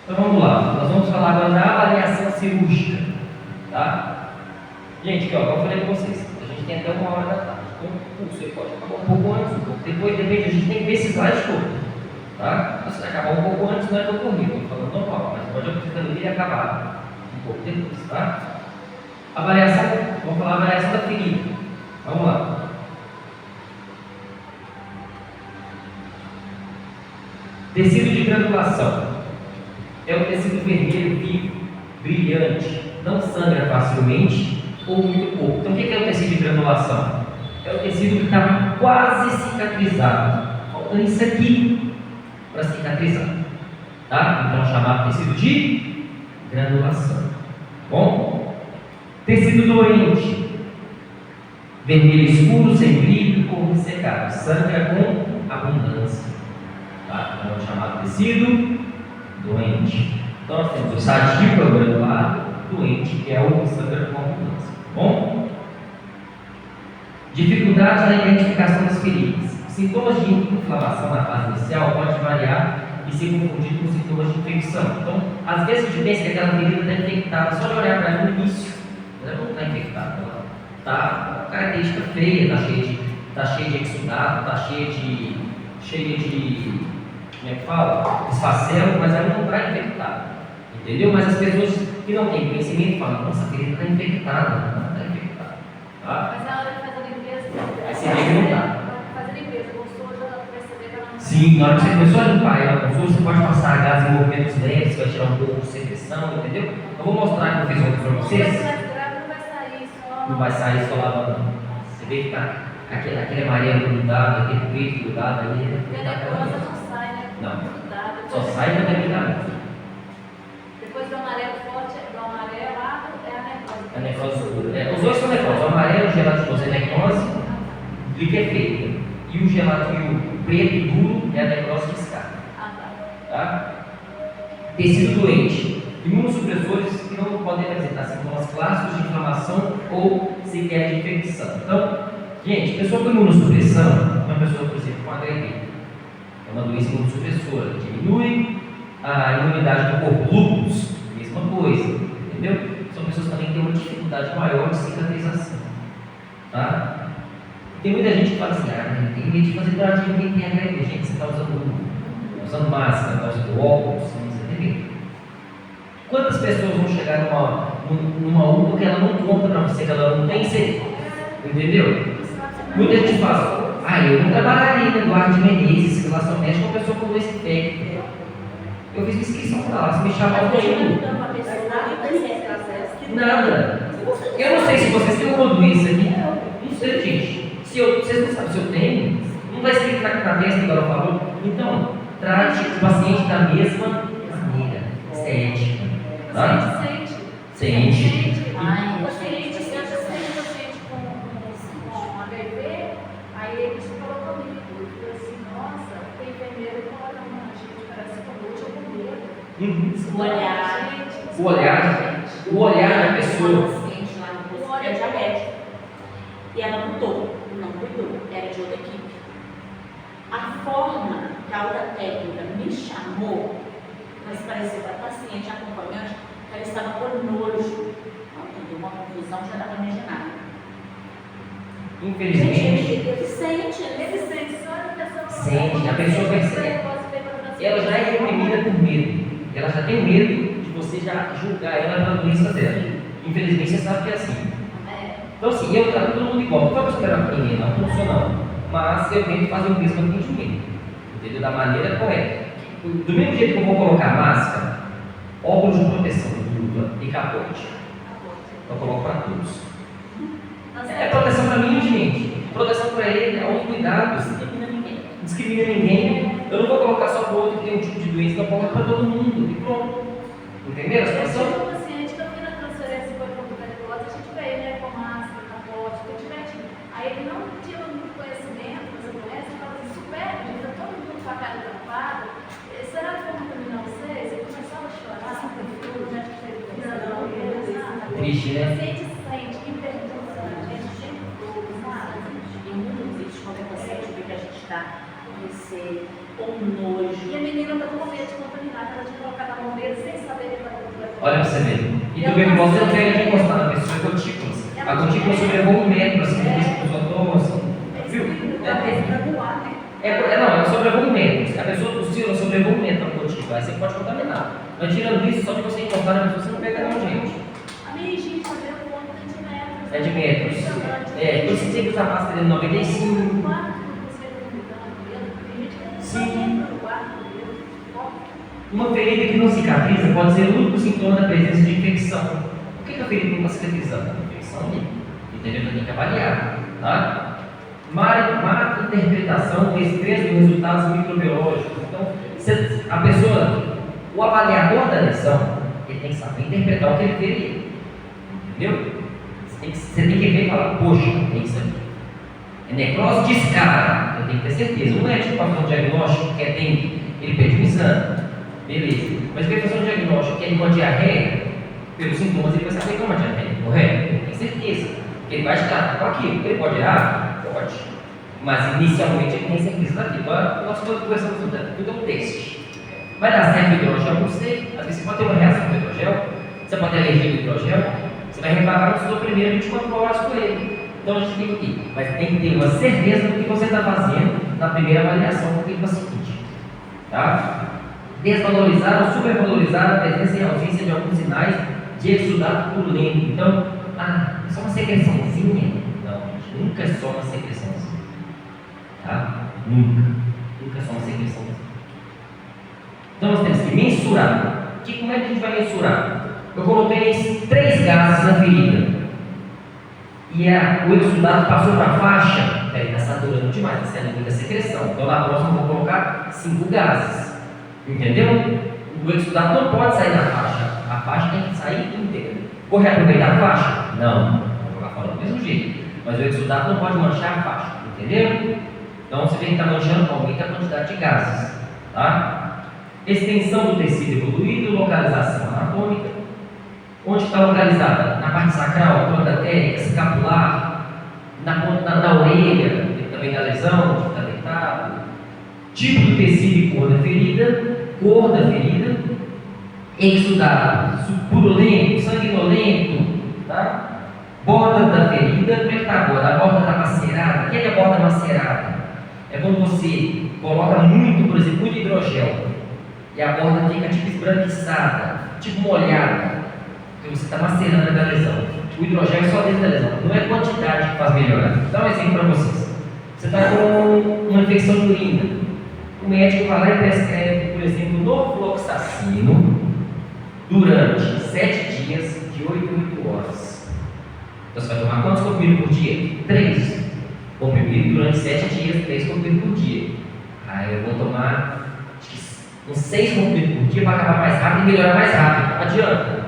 Então vamos lá, nós vamos falar agora da avaliação cirúrgica, tá? Gente, aqui, ó, como eu falei para vocês, a gente tem até 1h da tarde, então você pode acabar um pouco antes, um pouco depois, depende, a gente tem que ver esses slides todos, tá? Se você acabar um pouco antes, não é tão corrido, estou falando normal, mas pode acontecer ele acabar um pouco depois, tá? Avaliação, vamos falar avaliação da ferida, vamos lá. Tecido de granulação. É um tecido vermelho vivo, brilhante, não sangra facilmente ou muito pouco. Então, o que é o tecido de granulação? É o tecido que está quase cicatrizado. Falta isso aqui para cicatrizar. Tá? Então, chamado tecido de granulação. Bom? Tecido doente. Vermelho escuro, sem brilho, cor ressecada. Sangra com abundância. Tá? Então, é chamado tecido doente. Então nós temos o sadio, que é o granulado, doente, que é o que sangra com abundância. Bom? Dificuldade na identificação das feridas. Sintomas de inflamação na fase inicial pode variar e ser confundido com sintomas de infecção. Então, às vezes a gente pensa que aquela ferida está infectada, só de olhar para ela no início, ela não está infectada, ela está com característica feia, está cheia de exudado, está cheia de como é que fala? Esfacelo, mas ela não está infectada. Entendeu? Mas as pessoas que não têm conhecimento falam, nossa, a ferida está infectada. Não está infectada. Tá? Mas na hora de fazer a limpeza, aí você vê que não está. Fazer a limpeza, gostou, já perceber que ela não está. Sim, na hora que você começou a limpar ela com você pode passar gás em movimentos leves, vai tirar um pouco de secreção, entendeu? Eu vou mostrar que eu fiz outro para vocês. Não vai sair só lavando. Você vê que está aquele amarelo grudado, aquele preto grudado ali. Porque a necrosa não sai, né? Não, só sai da debilidade. Depois do amarelo forte, do amarelado é a necrose. A necrose segura. Os dois são necrose. O amarelo, gelatinoso, é necrose, que é feita. E o preto duro é a necrose discada. Tá? Tecido doente. Imunossupressores que não podem apresentar sintomas clássicos de inflamação ou sequer de infecção. Então, gente, pessoa com imunossupressão, uma pessoa, por exemplo, com HIV, é uma doença imunossupressora, diminui a imunidade do corpo. Lúpus, mesma coisa, entendeu? São pessoas também que têm uma dificuldade maior de cicatrização. Tá? Tem muita gente que fala assim, tem medo de fazer tradinho quem tem HIV. Gente, você está usando máscara, está usando óculos, você tem medo. Quantas pessoas vão chegar numa UPA que ela não conta para você, que ela não tem seguro? Entendeu? Muita gente fala, eu não trabalharia no Eduardo Menezes, relação médica com uma pessoa com doença infecta. Eu fiz inscrição para lá, se me chamar eu estou indo. Nada. Eu não sei se vocês têm alguma doença aqui. Não sei, gente. Vocês não sabem se eu tenho, não vai escrito na testa que ela falou. Então, trate o paciente da mesma maneira. Isso é ética. Tá? Sente. O paciente com HIV, aí ele se falou comigo, ele falou assim, nossa, tem enfermeiro que fala, não, a gente parece com muito com medo. O olhar da pessoa. Paciente lá no posto é diabético. E ela não cuidou, era de outra equipe. A forma que a outra técnica me chamou, mas parecia para a paciente acompanhante, ela estava com nojo. Deu uma confusão, já dá para imaginar. Infelizmente, Ele sente, só a pessoa sente, a pessoa percebe. Ela já é reprimida por medo. Ela já tem medo de você já julgar ela pela doença dela. Infelizmente, você sabe que é assim. Então, assim, eu trato todo mundo igual. Não estou esperando para ninguém, não funciona. Mas eu tento fazer o mesmo atendimento. Entendeu? Da maneira correta. Do mesmo jeito que eu vou colocar máscara, óculos de proteção dupla e capote. Eu coloco para todos. É proteção para mim, gente. Proteção para ele, é autocuidado. Não discrimina ninguém. Eu não vou colocar só para o outro que tem um tipo de doença, eu coloco para todo mundo. E pronto. Entenderam a situação? O paciente que eu fiz a transferência para o tuberculose, a gente veio, né, com máscara, capote, aí ele não tinha muito conhecimento dessa doença, ele falava assim, super, a gente está todo mundo com a cara tampada, será que vão contaminar vocês? Ele começava a chorar, já que teve Triste, né? O paciente sente que pergunta a gente sempre tudo, sabe? Em muitos vídeos, quando o paciente vê que a gente está receio, ou nojo. E a menina está com medo de contaminar, ela tinha colocado a mão nele sem saber que estava com Olha pra você ver. E tuberculose não pega de encostar na pessoa, é gotículas. A gotícula sobrevoo 1 metro, assim, depois que a pessoa toma, assim. Viu? Não, ela sobrevoo 1 metro. A pessoa tossiu, ela sobrevoo 1 metro a gotícula. Aí você pode contaminar. Mas tirando isso, só de você encostar na pessoa, você não pega não, gente. A meningite também é um centímetros. É de metros. Por isso que você usa máscara de 95. Sim. Uma ferida que não cicatriza pode ser o único sintoma da presença de infecção. Por que a ferida não está cicatrizando? A infecção ali. Entendeu? Tem que avaliar. Tá? Má interpretação ou estresse dos resultados microbiológicos. Então, a pessoa, o avaliador da lesão, ele tem que saber interpretar o que ele feria. Entendeu? Você tem que ver e falar, poxa, é isso aqui. É necrose de escala, eu tenho que ter certeza. Um médico para fazer um diagnóstico que é dengue, ele pede um exame. Beleza. Mas ele vai fazer um diagnóstico que é uma diarreia, pelos sintomas ele vai saber que é uma diarreia, correto? Ele tem certeza. Que ele vai estar com aquilo. Ele pode errar? Pode. Mas inicialmente ele tem certeza daquilo. Agora, nós estamos conversando tudo é um teste. Vai dar certo o hidrogel? Não sei. Às vezes você pode ter uma reação com o hidrogel, você pode ter alergia ao hidrogel, você vai reparar no seu primeiro 24 horas com ele. Então a gente tem que ter, mas tem que ter uma certeza do que você está fazendo na primeira avaliação com aquele paciente. Tá? Desvalorizar ou supervalorizar a presença e ausência de alguns sinais de exudato purulento. Então, é só uma secreçãozinha? Não, gente, nunca é só uma secreçãozinha. Tá? Nunca é só uma secreçãozinha. Então nós temos que mensurar. Como é que a gente vai mensurar? Eu coloquei 3 gases na ferida. E o exudato passou para a faixa. Peraí, está saturando demais, está sendo muita secreção. Então na próxima eu vou colocar 5 gases. Entendeu? O exudato não pode sair da faixa. A faixa tem que sair inteira. Vou reaproveitar a faixa? Não. Vou jogar fora do mesmo jeito. Mas o exudato não pode manchar a faixa. Entendeu? Então você vê que está manchando, aumenta a quantidade de gases. Tá? Extensão do tecido evoluído, localização anatômica. Onde está localizada? Na parte sacral, prodatérica, escapular, na orelha, também na lesão, onde está deitado. Tipo do tecido e cor da ferida, exudado, purulento, sanguinolento, tá? Borda da ferida, como é que está a borda? A borda está macerada. O que é a borda macerada? É quando você coloca muito, por exemplo, muito hidrogel e a borda fica tipo esbranquiçada, tipo molhada, porque você está macerando a lesão. O hidrogel é só dentro da lesão, não é a quantidade que faz melhorar. Vou dar um exemplo para vocês. Você está com uma infecção de urina. O médico vai lá e prescreve, por exemplo, norfloxacino durante 7 dias, de 8 em 8 horas. Então você vai tomar quantos comprimidos por dia? 3 comprimidos durante 7 dias, 3 comprimidos por dia. Aí eu vou tomar uns 6 comprimidos por dia para acabar mais rápido e melhorar mais rápido. Adianta?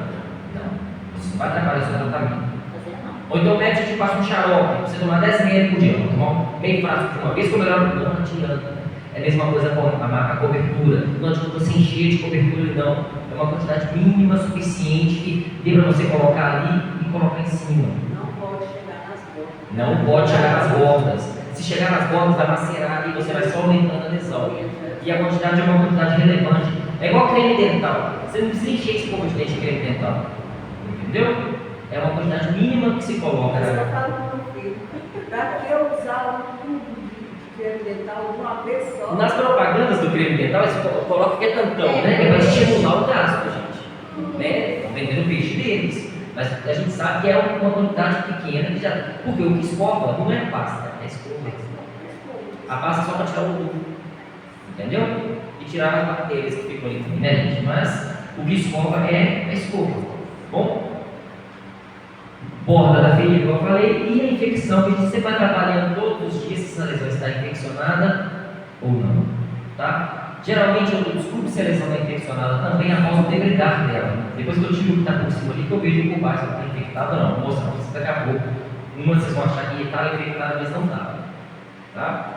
Não. Isso não vai atrapalhar o seu tratamento. Ou então o médico te passa um xarope, você tomar 10 ml por dia. Vou tomar meio frasco de uma vez que eu melhoro. Não adianta. É a mesma coisa com a cobertura. Não adianta você encher de cobertura, não. É uma quantidade mínima suficiente que dê para você colocar ali e colocar em cima. Não pode chegar nas bordas. Não pode chegar nas bordas. Se chegar nas bordas, vai macerar e você vai só aumentando a lesão. E a quantidade é uma quantidade relevante. É igual creme dental. Você não precisa encher esse pouco de dente de creme dental. Entendeu? É uma quantidade mínima que se coloca. Você está falando do filho. Daqui eu usava um tubo de creme dental uma vez só. Nas propagandas do creme dental, eles colocam que é tantão, né? É para estimular o gasto, gente. Né? Estão vendendo o peixe deles. Mas a gente sabe que é uma quantidade pequena que já. Porque o que escova não é pasta, é escova. A pasta é só para tirar o muco. Entendeu? E tirar as bactérias que ficam ali também, né, gente? Mas o que escova é a escova. Bom? Borda da ferida, como eu falei, e a infecção, que a gente sempre vai trabalhando todos os dias se a lesão está infeccionada ou não. Tá? Geralmente eu descubro se a lesão está infeccionada também após o degradar dela. Depois que eu tiro o que está por cima ali, que eu vejo por baixo se está infectado ou não. Vou mostrar para vocês daqui a pouco. Uma vocês vão achar que estava infectada, mas não estava. Tá?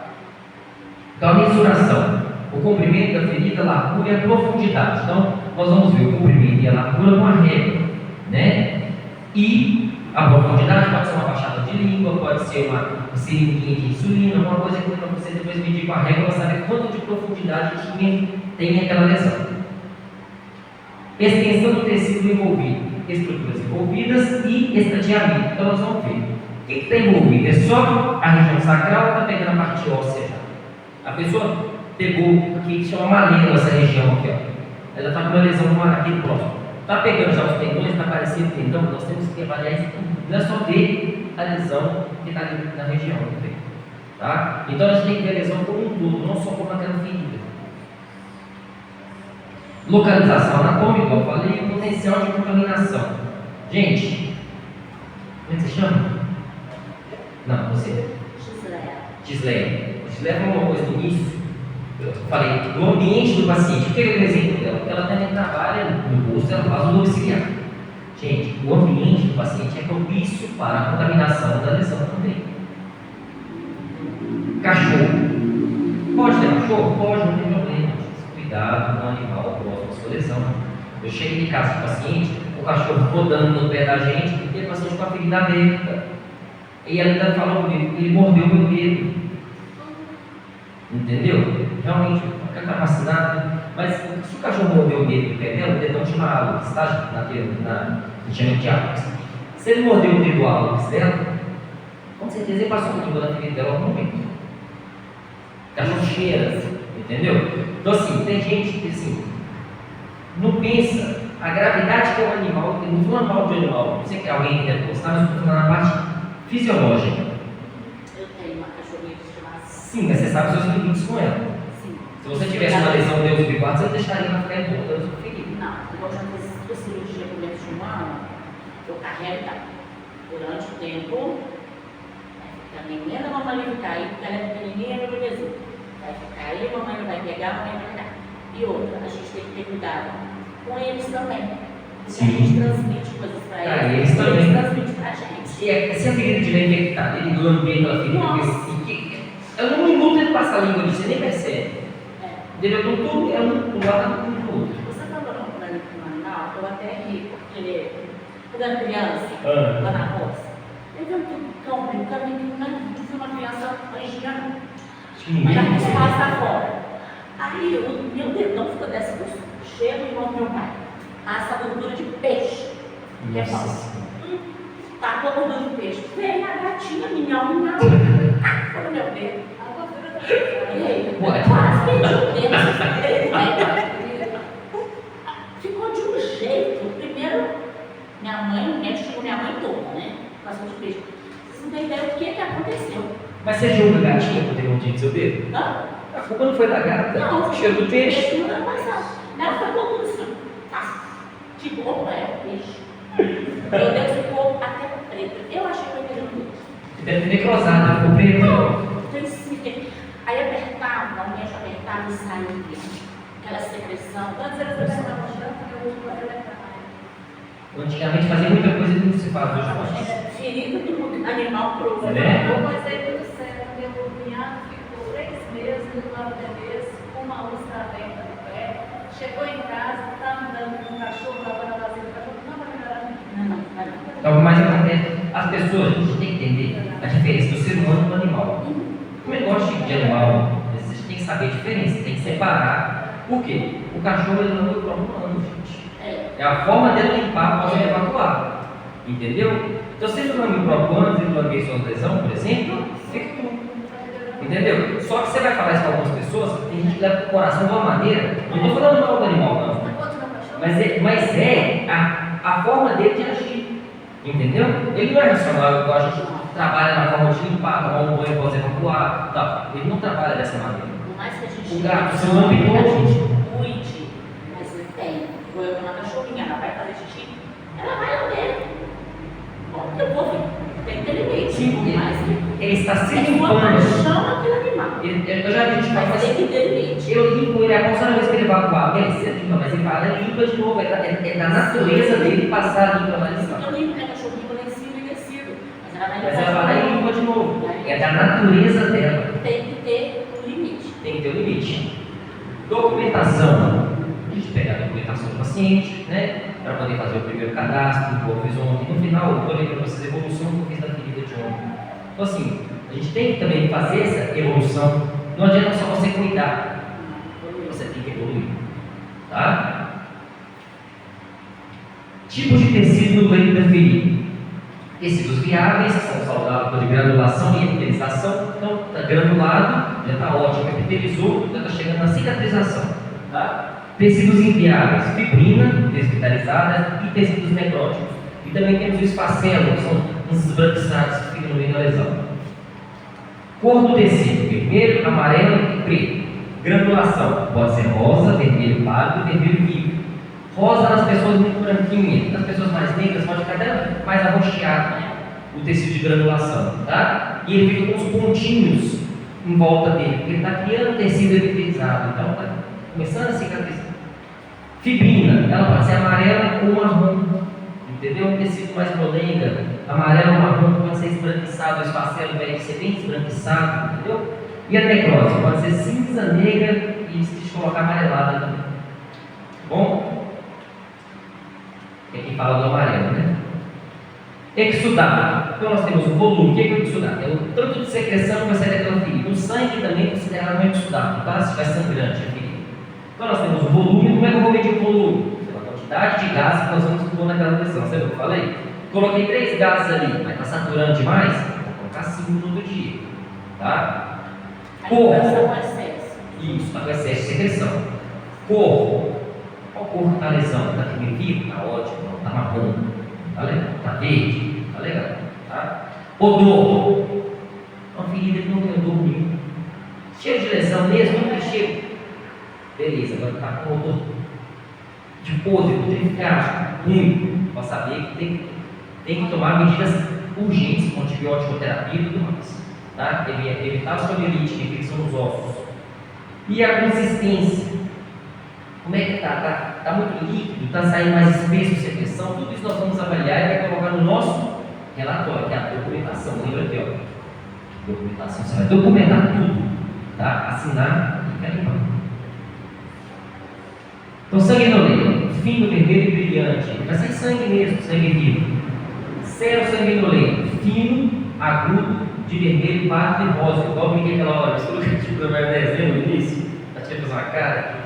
Então a mensuração. O comprimento da ferida, a largura e a profundidade. Então nós vamos ver o comprimento e a largura com a régua, né? E A profundidade pode ser uma baixada de língua, pode ser uma seringuinha de insulina, alguma coisa que você depois medir com a régua para saber quanto de profundidade tem aquela lesão. Extensão do tecido envolvido, estruturas envolvidas e estadiamento. Então nós vamos ver. O que está envolvido? É só a região sacral ou está pegando a parte óssea já? A pessoa pegou aqui, chama maleno essa região aqui, ó. Ela está com uma lesão aqui próximo. Está pegando já os tendões, está aparecendo tendão, nós temos que avaliar isso tudo. Não é só ver a lesão que está ali na região do peito. Tá? Então a gente tem que ver a lesão como um todo, não só como aquela ferida. Localização anatômica, como eu falei, e potencial de contaminação. Gente, como é que você chama? Não, você. Gisleia. Gisleia falou uma coisa no início. Eu falei, no ambiente do paciente, o que é o exemplo dela? Porque ela também trabalha no posto, ela faz o domiciliar. Gente, o ambiente do paciente é propício para a contaminação da lesão também. Cachorro. Pode ter cachorro? Pode, não tem problema. Cuidado com o animal próximo à sua lesão. Eu cheguei em casa do paciente, o cachorro rodando no pé da gente, e o paciente com a ferida aberta. E ela ainda falou comigo, ele mordeu meu dedo. Entendeu? Realmente, o cara está vacinado, mas se o cachorro mordeu o dedo do pé dela, o dedão chama álux, tá? A gente chama de álux. Se ele mordeu o dedo álux dela, com certeza ele passou a língua na ferida dela em algum momento. O cachorro cheira, entendeu? Então, assim, tem gente que assim, não pensa a gravidade que é o animal, não estou falando mal de animal, não sei que alguém que deve gostar, mas estou falando na parte fisiológica. Eu tenho uma cachorrinha que se chama. Sim, mas você sabe os seus limites com ela. Sim. Se você tivesse uma lesão Deus do você não deixaria ela ficar voltando sua ferida. Não, eu já fiz duas cirurgias por menos de um ano, eu carrego ela. Durante o tempo, a menina da mamãe vai ficar aí, porque ela é pequenininha e bebezinho. Vai ficar aí, a mamãe não vai pegar, a mamãe vai pegar. E outra, a gente tem que ter cuidado com eles também. Se a gente transmite coisas para eles, eles também transmitem para a gente. Se a ferida estiver infectada, ele lamber aquela ferida, é um minuto ele passa a língua ali, você nem percebe. Entendeu? Então tudo é um lado do outro. Você falou no animal, eu até ri, porque quando eu era criança, lá na roça, eu vi um cão brincando e vi uma criança angiando. Mas a criança passa fora. Aí o meu dedão ficou dessa grossura. Chego e irmão do meu pai. Assa a gordura de peixe. Que é falso. Tacou a gordura de peixe. Veio a gatinha, minhão. Foi no meu dedo. A gordura também. Quase perdi o dedo. Ficou de um jeito. Primeiro, minha mãe, o médico chegou minha mãe toda, né? Passou de peixe. Vocês não têm ideia do que aconteceu. Mas você julga a gatinha por ter mordido seu dedo? Não? A culpa não foi da gata? Não, o cheiro do peixe? Não era passado. Ela foi todo assim. De boa, é peixe. Meu Deus ficou até preto. Eu achei que eu ia perder. Deve ter necrosado, ficou preto. Não, tem sim. Aí apertava, o médico apertava e saía. Aquela secreção. Antes era para a branca, hoje agora é Antigamente fazia muita coisa que não se faz hoje mais. Ferida do animal cru. Né? Eu gostei tudo certo. Meu cunhado ficou 3 meses no lado da mesa, com uma úlcera aberta no pé. Chegou em casa, está andando com um cachorro, lavando a vasilha do cachorro, não vai melhorar nada. Não. Então, mas acontece, as pessoas, a gente tem que entender a diferença do ser humano e do animal. O negócio de animal, a gente tem que saber a diferença, tem que separar. Por quê? O cachorro ele não é o próprio humano, gente. É a forma dele limpar após ele evacuar. Entendeu? Então, se ele não me próprio antes, ele lamber sua lesão, por exemplo, infectou. Entendeu? Só que você vai falar isso para algumas pessoas, tem gente que leva o coração de uma maneira, não estou falando mal do animal, não. Mas é a forma dele de agir. Entendeu? Ele não é racional, igual a gente trabalha na forma de limpar, tomar um banho após evacuar. Tá. Ele não trabalha dessa maneira. Por mais que a gente O gato se lambe todo. cuide, mas ele tem. Vou eu uma cachorrinha, ela vai fazer xixi, ela vai lamber. Eu vou, tem que ter limite. Sim, por mais que ele está se é sua limpando. paixão aquele animal. Eu já vi gente falar Mas tem assim. que ter limite. Eu limpo ele após a vez que ele evacuar. Beleza, limpa, mas ele fala, limpa de novo. É da natureza dele passar a limpa na lição. Eu limpo minha cachorrinha lencinho e descido. Mas ela vai Mas ela vai lá e limpa de novo. É da natureza dela. Tem que ter um limite. Tem que ter um limite. Documentação. gente pegar a documentação do paciente, né? Para poder fazer o primeiro cadastro, o que eu fiz ontem. No final, eu falei para vocês a evolução que eu fiz da ferida de ontem. Então, assim, a gente tem que também fazer essa evolução. Não adianta só você cuidar, você tem que evoluir. Tá? Tipos de tecido no leito da ferida. Tecidos viáveis, que são saudáveis de granulação e epitelização. Então, está granulado, já está ótimo, epitelizou, já está chegando na cicatrização. Tá? Tecidos inviáveis, fibrina, desvitalizada, e tecidos necróticos. E também temos o esfacelo, que são os esbranquiçados que ficam no meio da lesão. Cor do tecido: vermelho, amarelo e preto. Granulação: pode ser rosa, vermelho pálido, vermelho vivo. Rosa nas pessoas muito branquinhas, nas pessoas mais negras pode ficar até mais arroxeado o tecido de granulação, tá? E ele fica com os pontinhos em volta dele, porque ele está criando tecido epitelizado, então está começando a cicatrizar. Fibrina, ela pode ser amarela ou marrom, entendeu? Um tecido mais molenga, amarelo ou marrom, pode ser esbranquiçado, o esfacelo vai ser bem esbranquiçado, entendeu? E a necrose pode ser cinza, negra e se colocar amarelada também. Bom? Aqui fala do amarelo, né? Exudado. Então nós temos o volume. O que é o exudado? É o tanto de secreção que vai sair daquela ferida. O sangue também é considerado um exudado, tá? Se vai sangrante a ferida. Então nós temos o volume. Como é que eu vou medir o volume? A quantidade de gases que nós vamos pôr naquela pressão. Você viu o que eu falei? Coloquei 3 gases ali, mas está saturando demais? Vou colocar 5 no outro dia. Tá? Cor. Isso, está com excesso de secreção. Cor. Qual cor está a lesão? Está vermelho vivo? Está ótimo. Está marrom? Está legal? Está verde? Está legal. Tá? Odor. Uma ferida que não tem odor nenhum. Cheiro de lesão mesmo, não tem cheiro. Beleza, agora está com odor de podre, putrificado, ruim. Para saber que tem que tomar medidas urgentes, com antibiótico terapia e tudo mais. Tá? Evitar osteomielite, infecção nos ossos. E a consistência. Como é que está? Está muito líquido? Está saindo mais espesso, secreção? Tudo isso nós vamos avaliar e vai colocar no nosso relatório, que é a documentação. Lembra aqui, ó. Documentação. Você vai documentar tudo, tá? Assinar e carimbar. Então, sanguinolento, fino, vermelho e brilhante. Vai sair sangue mesmo, sangue vivo. Cero sanguinolento, fino, agudo, de vermelho, pálido e rosa. Igual eu brinquei aquela hora, mistura que tipo do desenho no início. Tá tirando uma cara.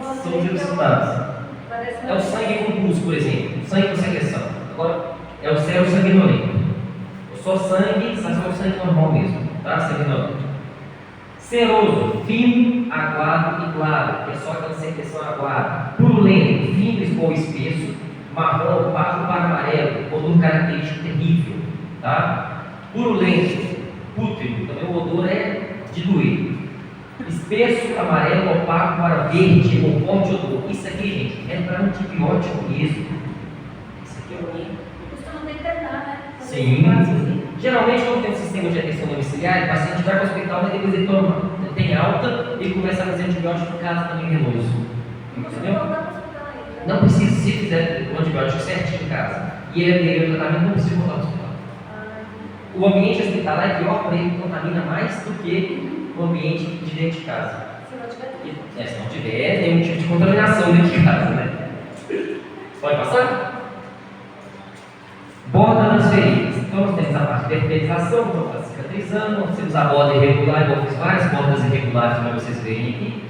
São os resultados. É o sangue com pulso, por exemplo. Sangue com secreção. Agora, é o céu sanguinolento. Só sangue, só o sangue normal mesmo. Tá? Sanguinolento. Seroso, fino, aguado e claro. Que é só aquela secreção aguada. Purulento, fino ou espesso. Marrom, opaco para amarelo. Odor característico terrível. Tá? Purulento, pútrido. Também o odor é de doer. Espesso, amarelo, opaco para verde ou forte odor. Isso aqui, gente, é para antibiótico mesmo. Isso aqui é o quê? Costuma internar, né? Sim. Geralmente, quando tem um sistema de atenção domiciliar, o paciente vai para o hospital, mas depois ele toma, tem alta e começa a fazer antibiótico em casa também venoso. Entendeu? Não precisa, se fizer o antibiótico certinho em casa e ele aderiu ao tratamento, não precisa voltar para o hospital. O ambiente hospitalar é pior porque ele contamina mais do que o ambiente de dentro de casa. Se não tiver nenhum tipo de contaminação dentro de casa, né? Pode passar? Borda das feridas. Então nós temos a parte de epitelização, então está cicatrizando. Nós temos a borda irregular, igual fiz várias bordas irregulares para vocês verem aqui.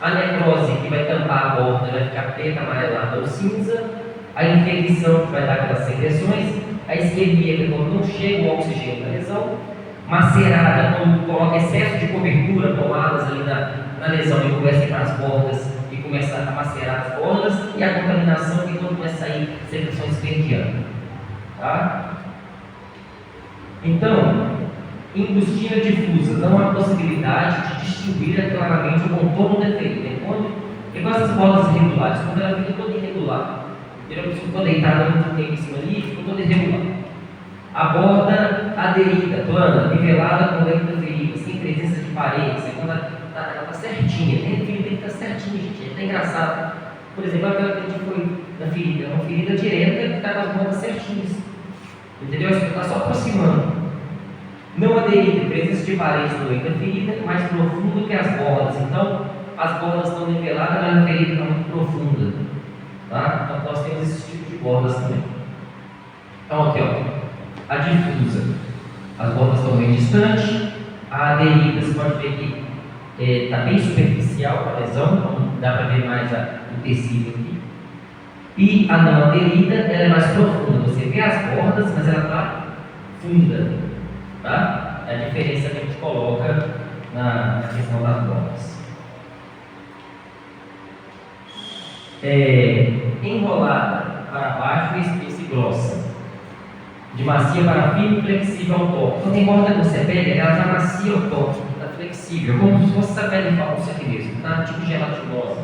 A necrose, que vai tampar a borda, vai ficar preta, amarelada ou cinza. A infecção, que vai dar aquelas secreções. A isquemia, que quando não chega o oxigênio da lesão. Macerada, quando coloca excesso de cobertura, tomadas ali na lesão e começa a ir para as bordas e começa a macerar as bordas. E a contaminação, que quando começa a sair secreções verdianas. Tá? Então, industina difusa, não há possibilidade de distinguir claramente o contorno da ferida. Igual essas bordas irregulares, quando ela fica toda irregular, geralmente ficou deitada muito tempo em cima ali, ficou toda irregular. A borda aderida, plana, nivelada com o leito da ferida, sem presença de paredes, quando ela está certinha, tem que estar certinha, gente. É até engraçado. Por exemplo, aquela que a gente foi na ferida, é uma ferida direta que está com as bordas certinhas. Entendeu? Isso está só aproximando. Não aderida, presença de paredes no leito da ferida, mais profundo que as bordas. Então, as bordas estão niveladas, mas a ferida está muito profunda. Tá? Então nós temos esse tipo de bordas também. Então aqui, ó, a difusa, as bordas estão bem distantes, a aderida, você pode ver que está bem superficial a lesão, então dá para ver mais o tecido aqui. E a não aderida, ela é mais profunda, você vê as bordas, mas ela está funda. Tá? É a diferença que a gente coloca na questão das bordas. Enrolada para baixo e espessa e grossa, de macia para fino, flexível ao toque. Então tem borda que você pega, ela está macia ao toque, está flexível, como se fosse essa pele falsa aqui mesmo, tá? Tipo gelatinosa.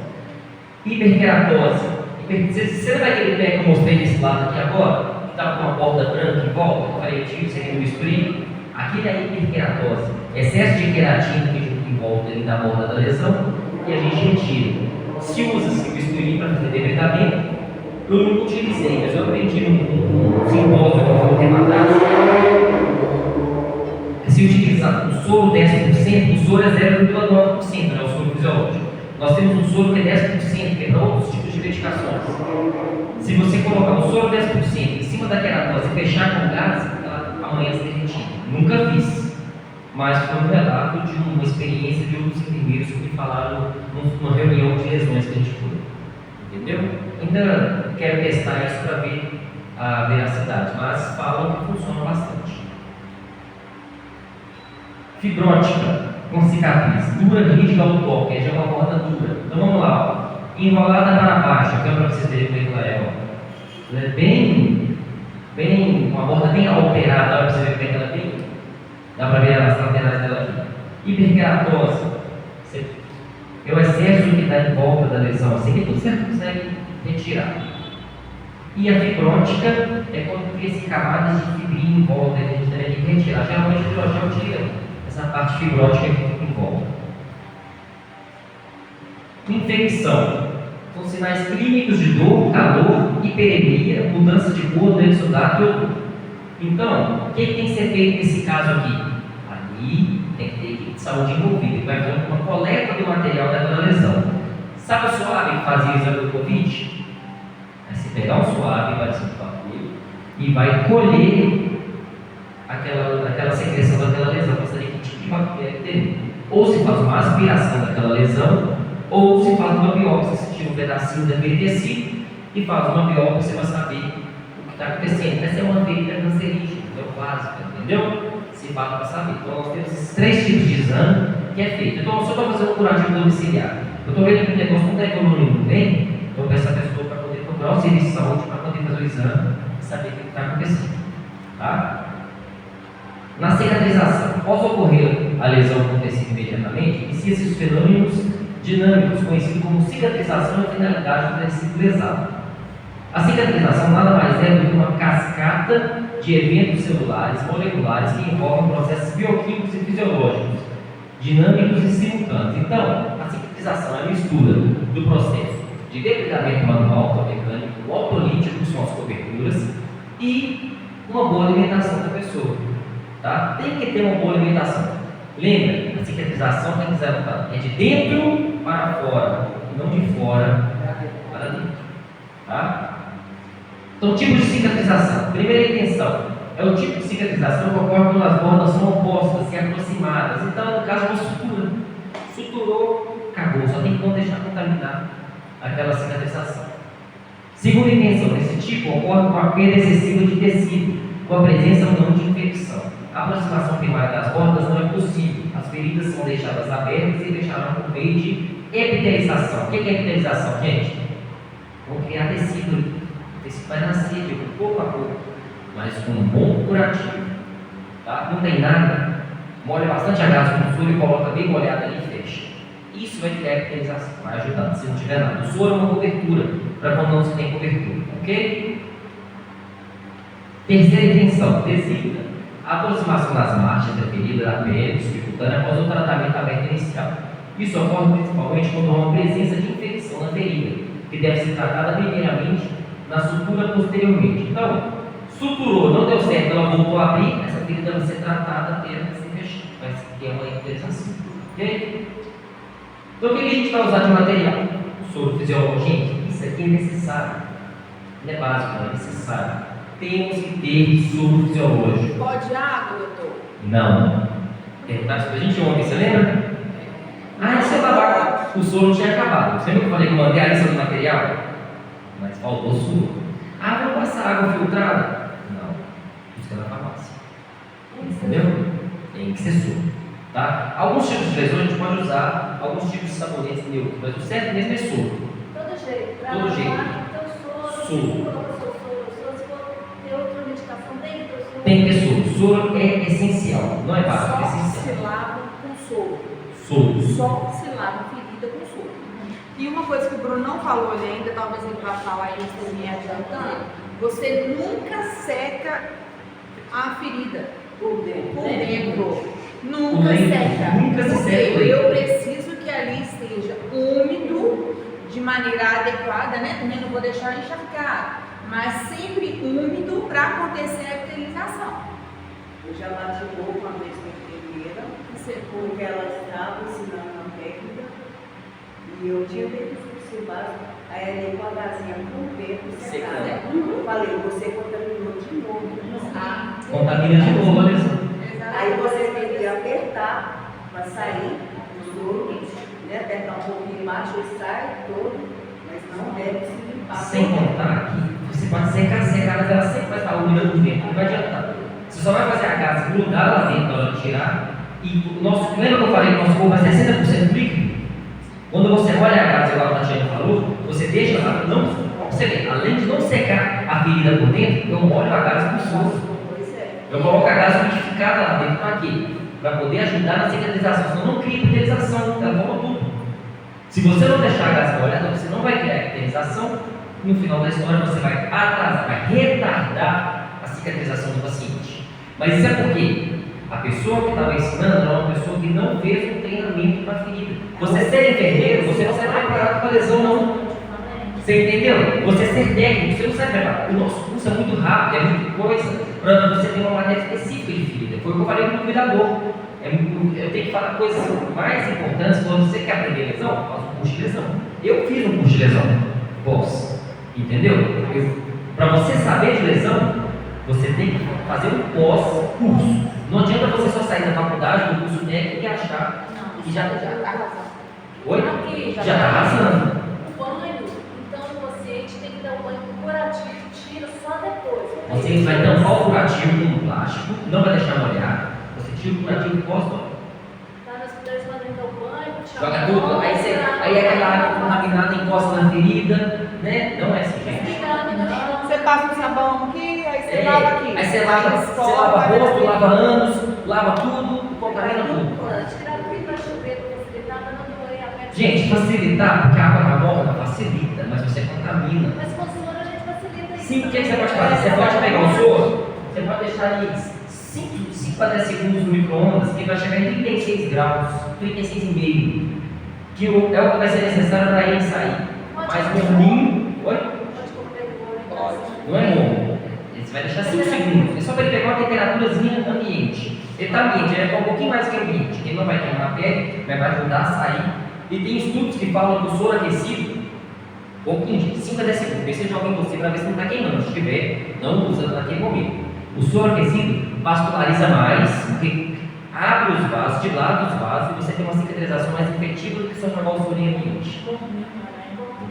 Hiperkeratose. Você não vai querer pé que eu mostrei desse lado aqui agora, que estava com uma borda branca em volta, eu falei, tio, você tem um bisturi? Aqui é hiperkeratose, excesso de queratina que junta em volta ali da borda da lesão, e a gente retira. Se usa-se o bisturi para fazer debridamento, eu nunca utilizei, mas eu aprendi num simpósio que eu fui reumatário. Se utilizar o soro 10%, o soro é 0,9%, né, o soro fisiológico. Nós temos um soro que é 10%, que é para outros tipos de medicações. Se você colocar o soro 10% em cima da queratose e fechar com gás, ela amanhã se derretida. Nunca fiz, mas foi um relato de uma experiência de outros enfermeiros que me falaram numa reunião de lesões que a gente foi. Entendeu? Ainda quero testar isso para ver a veracidade, mas falam que funciona bastante. Fibrótica, com cicatriz, dura, rígida ao toque, já é uma borda dura. Então vamos lá, ó. Enrolada para baixo, aqui é para vocês verem como é que ela é. Ó. Ela é bem, uma borda bem alterada, olha para você ver como é que ela é bem. Dá para ver as laterais dela aqui. Hiperkeratose, é o excesso que dá em volta da lesão, assim que você consegue retirar. E a fibrótica é quando cria camadas de fibrinha em volta, a gente tem que retirar. Geralmente o hidrogel tira essa parte fibrótica que fica em volta. Infecção. São sinais clínicos de dor, calor, hiperemia, mudança de cor, exudato e odor. Então, o que tem que ser feito nesse caso aqui? Ali tem que ter equipe de saúde envolvida, vai fazer uma coleta do material daquela lesão. Sabe o suave que fazia o exame do Covid? Aí você pegar um suave, vai ser e vai colher aquela secreção daquela lesão, para saber que tipo de bactéria tem. Ou se faz uma aspiração daquela lesão, ou se faz uma biópsia, se tira um pedacinho daquele tecido e faz uma biópsia para saber o que está acontecendo. Essa é uma ferida cancerígena, é o básico, entendeu? Se faz para saber. Então nós temos esses 3 tipos de exame que é feito. Então, só para fazer um curativo domiciliar. Eu estou vendo que o negócio não está economizando bem, então eu peço a pessoa para poder procurar o serviço de saúde para poder fazer o exame e saber o que está acontecendo. Tá? Na cicatrização, após ocorrer a lesão acontecer imediatamente, inicia-se os fenômenos dinâmicos conhecidos como cicatrização e finalidade do tecido lesado. A cicatrização nada mais é do que uma cascata de eventos celulares, moleculares que envolvem processos bioquímicos e fisiológicos, dinâmicos e simultâneos. Então, a cicatrização é a mistura do processo de debridamento manual, mecânico, autolítico, que são as coberturas, e uma boa alimentação da pessoa. Tá? Tem que ter uma boa alimentação. Lembra, a cicatrização tem que ser é de dentro para fora, e não de fora para dentro. Tá? Então, tipo de cicatrização. Primeira intenção é o tipo de cicatrização que ocorre quando as bordas são opostas e aproximadas. Então, no caso, uma sutura. Suturou, acabou. Só tem que não deixar contaminar aquela cicatrização. Segunda intenção desse tipo ocorre com a perda excessiva de tecido, com a presença ou não de infecção. A aproximação primária das bordas não é possível. As feridas são deixadas abertas e deixarão por meio de epitelização. O que é epitelização, gente? Vamos criar tecido. O tecido vai nascer de pouco a pouco, mas com um bom curativo. Tá? Não tem nada. Molha bastante a gás com soro e coloca bem molhado ali e fecha. Isso vai criar epitelização, vai ajudar. Se não tiver nada. O soro é uma cobertura para quando não se tem cobertura. Ok? Terceira intenção, designa a aproximação das margens da ferida da pele subcutânea após o tratamento aberto inicial. Isso ocorre principalmente quando há uma presença de infecção na ferida, que deve ser tratada primeiramente na sutura posteriormente. Então, suturou, não deu certo, ela voltou a abrir, essa ferida vai ser tratada até se fechar, vai ter uma epitelização. Ok? Então o que a gente vai usar de material? O soro fisiológico. Gente, isso aqui é necessário. Não é básico, não é necessário. Temos que ter soro fisiológico. Pode água, doutor? Não. Perguntaram isso pra gente ontem, você lembra? Ah, se eu lavar, o soro tinha acabado. Você lembra que eu falei que eu mandei a lista do material? Mas faltou soro. Ah, vou passar água filtrada? Não. Busca na farmácia. Entendeu? Tem que ser soro. Tá? Alguns tipos de lesões a gente pode usar alguns tipos de sabonetes neutros, mas o certo mesmo é soro. Todo jeito. Pra Todo jeito. lavar, então soro. Soro. Se for ter outra medicação, tem que ter soro. Tem que ter soro. Soro é essencial. Não é básico, é Só se essencial. lava com soro. Soro. Só se lava ferida com soro. E uma coisa que o Bruno não falou ali ainda, talvez ele vá falar e eu esteja me adiantando, você nunca seca a ferida por dentro. Nunca Por dentro. seca. Nunca se Porque seca. eu preciso que ali esteja úmido de maneira adequada, né? Também não vou deixar encharcar, mas sempre úmido para acontecer a esterilização. Eu já bati roupa uma vez com a enfermeira, porque ela estava ensinando uma técnica e eu tinha feito o curso básico, aí ela ia com a gazinha por dentro, secada. Eu falei, você contaminou de novo. Contamina de novo, olha só. Aí você tem que apertar para sair do soro, né? Apertar um pouquinho mais e sai todo, mas não deve se limpar. Sem contar que você pode secar, mas ela sempre vai estar úmida por dentro, não vai adiantar. Você só vai fazer a gás grudar lá dentro na hora de tirar. E o nosso, lembra que eu falei que o nosso corpo é 60% líquido? Quando você molha a gás, igual a Tatiana falou, você deixa lá, não, você vê, além de não secar a ferida por dentro, eu molho a gás com soro. Eu coloco a gás umidificada lá dentro, para quê? Para poder ajudar na cicatrização, senão não cria epiterização, ela toma tudo. Se você não deixar a gás molhada, você não vai criar epiterização. No final da história, você vai atrasar, vai retardar a cicatrização do paciente. Mas isso é porque a pessoa que estava ensinando era uma pessoa que não fez um treinamento para a ferida. Você ser enfermeiro, você não será preparado para a lesão, não. Você entendeu? Você ser técnico, você não será preparado. O nosso curso é muito rápido, é muita coisa, para você ter uma matéria específica de ferida. Foi o que eu falei com o cuidador. Eu tenho que falar coisas mais importantes. Quando você quer aprender lesão, faz um curso de lesão. Eu fiz um curso de lesão, pós. Entendeu? Para você saber de lesão, você tem que fazer um pós-curso. Não adianta você só sair da faculdade, do curso técnico e achar que já está arrasando. Oi? Já está arrasando. O banho, então o paciente tem que dar o banho curativo, tira só depois. Você vai tampar o curativo com plástico, não vai deixar molhar. Você tira o curativo pós-banho. Tá no hospital, eles mandam então o banho, Joga tudo, aí aquela água contaminada encosta na ferida, né? Não é assim, gente. Você passa um sabão aqui, aí você lava aqui. Aí você lava rosto, lava ânus, lava tudo, contamina tudo. Tirar tudo para chover, facilitar, para não doer a pele. Gente, facilitar, porque a água na morna facilita, mas você contamina. Mas com soro a gente facilita isso. Sim, o que você pode fazer? Você pode pegar o soro, você pode deixar ali 5 a 10 segundos no micro-ondas, que vai chegar em 36 graus, 36,5, que é o que vai ser necessário para ele sair. Mas morninho, oi? Não é morno. Você vai deixar 5 segundos, é só para ele pegar uma temperaturazinha ambiente. Ele está ambiente, ele vai ficar um pouquinho mais que ambiente, que ele não vai queimar a pele, mas vai ajudar a sair. E tem estudos que falam que o soro aquecido, pouquinho, de 5 a 10 segundos, vê se joga em você para ver se não está queimando. Se estiver, não usa naquele momento. O soro aquecido vasculariza mais, porque abre os vasos, dilata os vasos, e você tem uma cicatrização mais efetiva do que só jogar o soro em ambiente.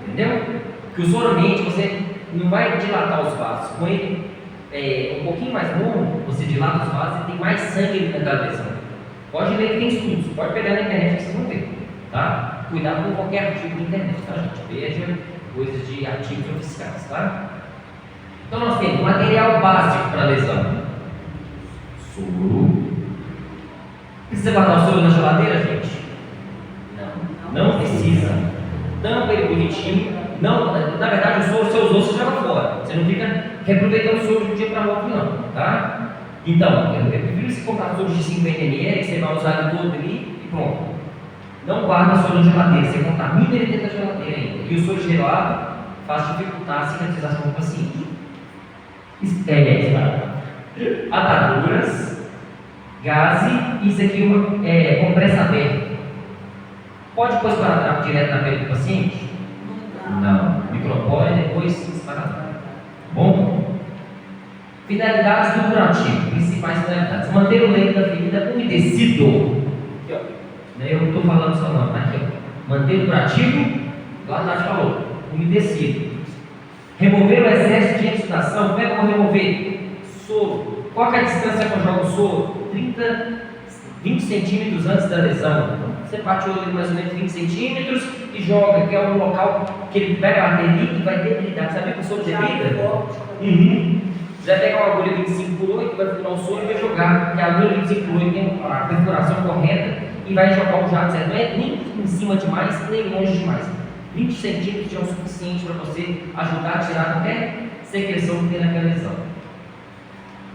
Entendeu? Porque o soro ambiente, você não vai dilatar os vasos. Com ele um pouquinho mais morno, você dilata os vasos e tem mais sangue ali naquela lesão. Pode ler que tem estudos, pode pegar na internet que vocês vão ver. Tá? Cuidado com qualquer artigo de internet, tá, gente? Veja coisas de artigos oficiais, tá? Então nós temos material básico para lesão. Soro. Precisa guardar o soro na geladeira, gente? Não precisa. Tampa ele bonitinho. Não, na verdade o soro você usou, você joga fora. Você não fica reaproveitando o soro de um dia para outro, não, tá? Então, eu prefiro você comprar soro de 50 ml, você vai usar ele todo ali e pronto. Não guarda soro na geladeira, você contamina ele dentro da geladeira ainda. E o soro gelado faz dificultar a cicatrização do paciente. Ataduras, gaze, isso aqui é compressa aberta. Pode pôr esparadrapo direto na pele do paciente? Não. Micropore e depois esparadrapo. Bom? Finalidades do curativo. Principais finalidades. Manter o leito da ferida umedecido. Aqui, ó. Eu não estou falando só não, tá aqui, ó. Manter o curativo, lá a Nath falou, umedecido. Remover o excesso de exudação. Como é que eu vou remover? Soro. Qual que é a distância que eu jogo o soro? 20 centímetros antes da lesão. Você bate o olho mais ou menos 20 centímetros e joga, que é um local que ele pega a delita e vai debilitar. Sabe o que o soro debilita? Você vai pegar uma agulha 25 por 8, vai furar o soro e vai jogar, porque a agulha 25 por 8 tem a perfuração correta e vai jogar o jato certo. Não é nem em cima demais, nem longe demais. 20 centímetros já é o suficiente para você ajudar a tirar qualquer secreção que tem naquela lesão.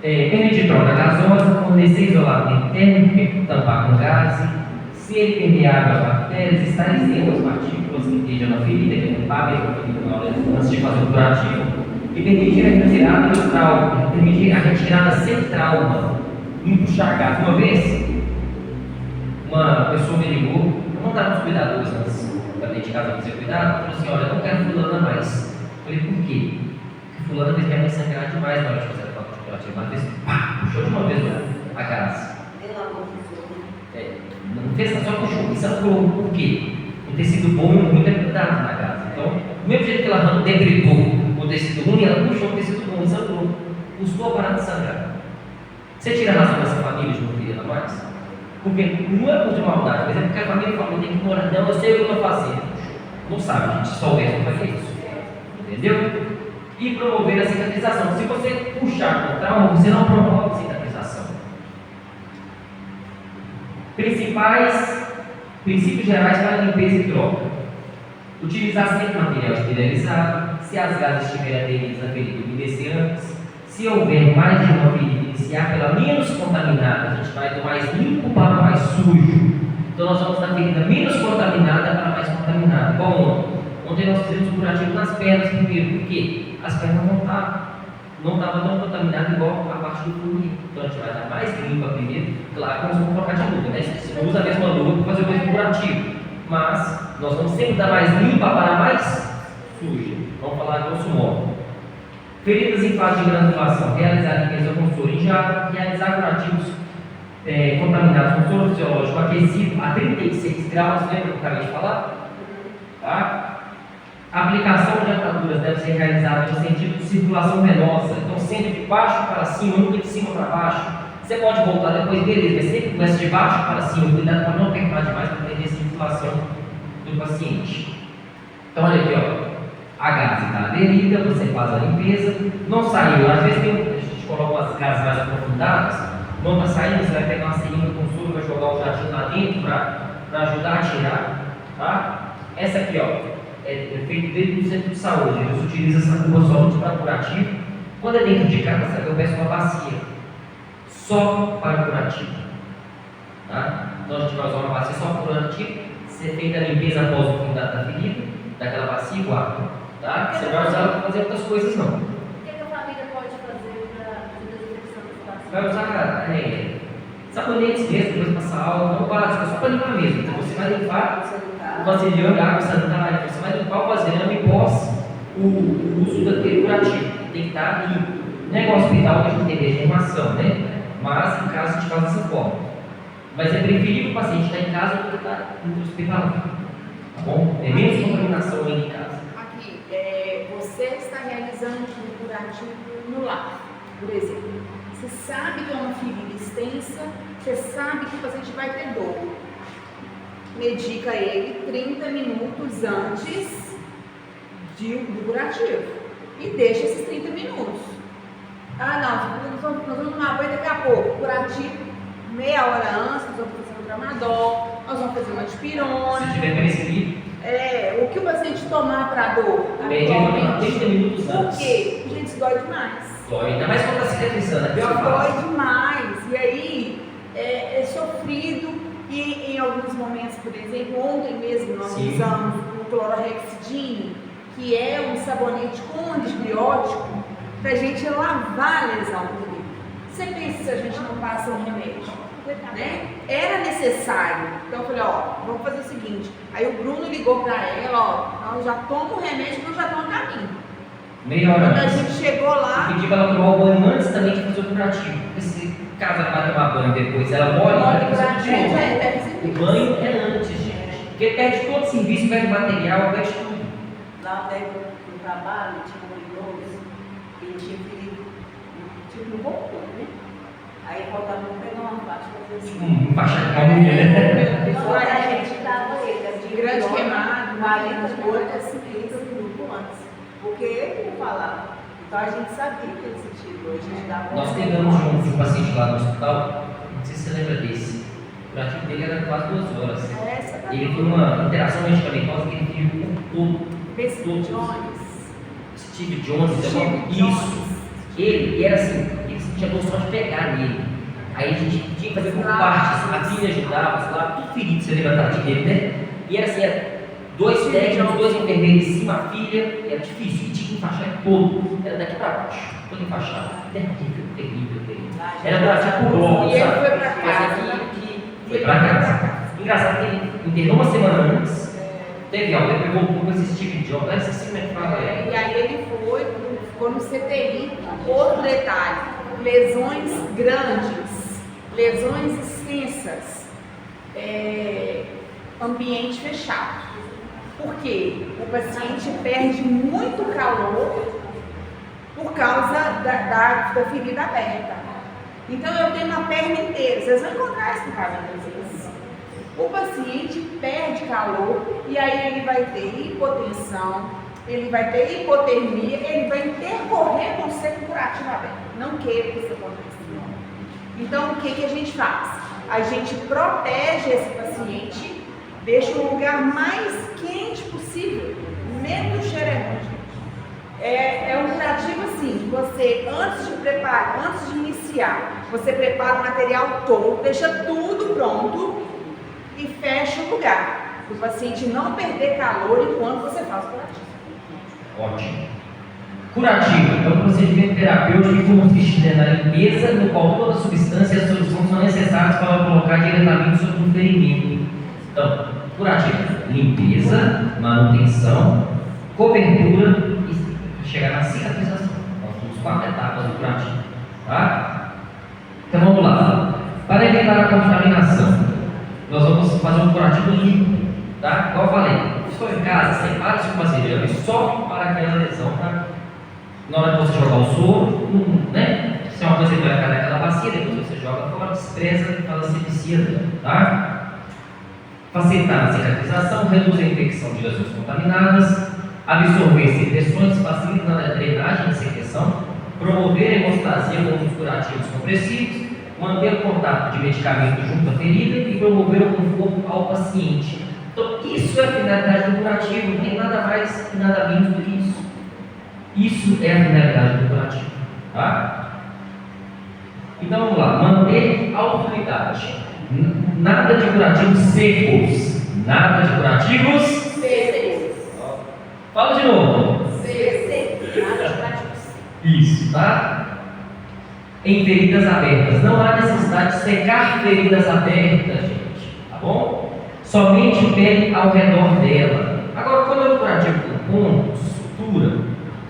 Permitir troca gasosa, fornecer isolamento térmico, tampar com gás. Se ele permeável às bactérias, estar isento as partículas que estejam na ferida, que não está mesmo a ferida na hora antes de fazer o curativo. E permitir a retirada do trauma, permitir a retirada sem trauma, empuxar gás. Uma vez, uma pessoa me ligou, eu não estava nos cuidadores antes, para dentro de casa fazer cuidado, falou assim: olha, eu não quero fulana mais. Eu falei: por quê? Porque fulana fez minha mãe sangrar demais na hora de fazer a troca de curativo. Ela fez, pá, puxou de uma vez a gás. Não fez só puxou, isso ela por quê? O tecido bom e muito é cuidado na gás. Então, do mesmo jeito que ela debridou o tecido ruim, ela puxou o tecido bom e sangrou. Custou a parar de sangrar. Você tira a razão dessa família de não querer ela mais? Porque não é por de maldade, mas é porque a família falou: tem que morar, não, eu sei o que eu estou fazendo. Não sabe, a gente só deve fazer isso. Entendeu? E promover a cicatrização. Se você puxar com trauma, você não promove a cicatrização. Princípios gerais para limpeza e troca. Utilizar sempre material esterilizado. Se as gases estiverem aderidas na ferida, umedecer antes. Se houver mais de uma ferida, iniciar pela menos contaminada. A gente vai do mais limpo para o mais sujo. Então nós vamos da ferida menos contaminada para a mais contaminada. Bom, ontem nós fizemos o curativo nas pernas primeiro. Por quê? As pernas não estavam tão contaminadas igual a parte do pulmão. Então a gente vai dar mais limpa primeiro. Claro que nós vamos colocar de luva, né? Você não usa a mesma luva para fazer o mesmo curativo. Mas nós vamos sempre dar mais limpa para a mais suja. Vamos falar grosso modo. Feridas em fase de granulação. Realizar limpeza com soro em jato. Realizar curativos contaminados com soro fisiológico aquecido a 36 graus. Lembra que eu acabei de falar? Tá? A aplicação de ataduras deve ser realizada no sentido de circulação venosa. Então, sempre de baixo para cima, nunca de cima para baixo. Você pode voltar depois, beleza, mas sempre começa de baixo para cima. Cuidado para não apertar demais para perder a circulação do paciente. Então, olha aqui, ó. A gase está aderida, você faz a limpeza. Não saiu, às vezes a gente coloca as gases mais aprofundadas. Não está saindo, você vai pegar uma seringa com soro, vai jogar o jatinho lá dentro para ajudar a tirar. Tá? Essa aqui, ó. É feito dentro do centro de saúde. Eles utilizam essa curva somente para curativo. Quando é dentro de casa, eu peço uma bacia só para curativo. Tá? Então a gente vai usar uma bacia só para curativo. Você feita a limpeza após o fim da ferida, daquela bacia e guarda. Tá? Você vai usar ela para fazer outras coisas não. O que a família pode fazer para desinfecção do paciente? Vai usar sabonetes mesmo, depois passar álcool, não básico, é só para limpar mesmo. Então você vai limpar o vasilhame, água sanitária, você vai limpar o vasilhame pós o uso daquele curativo. Tem que estar limpo. Não é igual ao hospital que a gente tem degeneração, né? Mas em casa a gente faz dessa forma. Mas é preferível o paciente estar em casa do que estar no hospital. Tá bom? É menos contaminação aí em casa. Aqui, você está realizando um curativo no lar, por exemplo. Você sabe que é uma ferida extensa, você sabe que o paciente vai ter dor. Medica ele 30 minutos antes do curativo e deixa esses 30 minutos. Ah, não, nós vamos tomar banho daqui a pouco. Curativo, meia hora antes, nós vamos fazer um tramadol, nós vamos fazer uma dipirona. Se tiver prescrito. O que o paciente tomar para dor? Média 30 minutos antes. Por quê? Gente, isso dói demais. Dói, ainda mais quando está cicatrizando, é pior Dói fase. demais. E aí é sofrido. E em alguns momentos, por exemplo, ontem mesmo nós usamos o clorhexidine, que é um sabonete com antibiótico, para a gente lavar a lesão do livro. Você pensa se a gente não passa um remédio? né? Era necessário. Então eu falei, ó, vamos fazer o seguinte. Aí o Bruno ligou pra ela, ó, eu já tomo o remédio que eu já tô no caminho. Meia hora Quando a antes. gente chegou lá, Eu pedi para ela tomar o banho antes também de fazer o curativo. Porque se caso ela vai tomar banho depois, ela morre, ela tem que fazer de novo. O banho é antes, gente. Porque perde todo o serviço, perde material, perde tudo. Lá no trabalho tinha um idoso, ele tinha ferido, tipo, no botão, né? Aí faltava pegar uma faixa e fazer assim. Faixa de calminha, né? Então a gente dava ele, de grande queimado, 40 gotas, 50 minutos antes. Porque ele não falava. Então a gente sabia que ele sentia dor, a gente dava. Nós pegamos um paciente lá no hospital, não sei se você lembra desse. O curativo dele era quase 2 horas. Ele teve uma interação medicamentosa que ele viu o todo. Steve Jones, isso. Ele era assim, ele sentia dor só de pegar nele. Aí a gente tinha que fazer por partes, a filha ajudava, sei lá, tudo ferido, você lembra da dele, né? E era assim, era 2 técnicos, 2 enfermeiros em cima, a filha, era difícil, e tinha que enfaixar todo, era daqui pra baixo, todo enfaixado, terrível, terrível, terrível. Era pra tipo bloco, e ele sabe? foi pra casa. Foi pra casa. Engraçado que ele internou uma semana antes, teve algo, ele pegou um pouco esse Steve Jones, não sei como é que fala. E aí ele ficou no CTI. Outro detalhe, lesões grandes, lesões extensas, ambiente fechado. Porque o paciente perde muito calor por causa da ferida aberta. Então eu tenho uma perna inteira, vocês vão encontrar isso no caso às vezes. O paciente perde calor e aí ele vai ter hipotensão, ele vai ter hipotermia, ele vai intercorrer com o seco curativo aberto. Não queira que isso aconteça. Então o que a gente faz? A gente protege esse paciente, deixa o lugar mais quente possível, menos xeremante. É um curativo assim, você antes de preparar, antes de iniciar, você prepara o material todo, deixa tudo pronto e fecha o lugar, para o paciente não perder calor enquanto você faz o curativo. Ótimo. Curativo é um procedimento terapêutico que consiste na limpeza, no qual toda substância e a solução são necessárias para colocar diretamente sobre um ferimento. Então, curativo, limpeza, manutenção, cobertura e chegar na cicatrização. Nós temos 4 etapas do curativo. Tá? Então vamos lá. Para evitar a contaminação, nós vamos fazer um curativo limpo. Tá? Igual eu falei, estou em casa, separa o seu vasilhame, sobe para aquela lesão. Tá? Na hora que você jogar o soro, né? Se é uma coisa que vai ficar naquela bacia, depois você joga fora, despreza e fala asepsia. Tá? Facilitar a cicatrização, reduz a infecção de lesões contaminadas, absorver secreções, facilita a drenagem de secreção, promover a hemostasia com os curativos compressivos, manter o contato de medicamento junto à ferida e promover o conforto ao paciente. Então, isso é a finalidade do curativo, não tem nada mais e nada menos do que isso. Isso é a finalidade do curativo. Tá? Então, vamos lá. Manter a autoridade. Nada de curativos secos. Nada de curativos Secos. Fala de novo. Isso, tá? Em feridas abertas. Não há necessidade de secar feridas abertas, gente. Tá bom? Somente pele ao redor dela. Agora, quando é um curativo com ponto, sutura,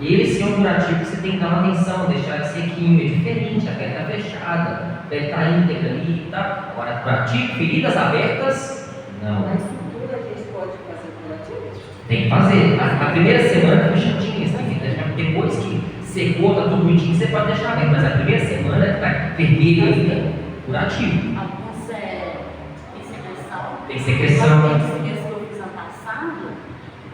ele sim é um curativo que você tem que dar uma atenção, deixar ele sequinho, é diferente, a pele está fechada, a pele está íntegra ali, tá? Agora, curativo, feridas abertas, não. Na estrutura a gente pode fazer curativo? Tem que fazer. A primeira semana é fechadinha, você tem que deixar. Depois que secou, tá tudo bonitinho, você pode deixar bem, mas a primeira semana tá vermelho ainda, curativo. Alguns tem secreção. Tem secreção. Tem secreção que eu fiz ano passado,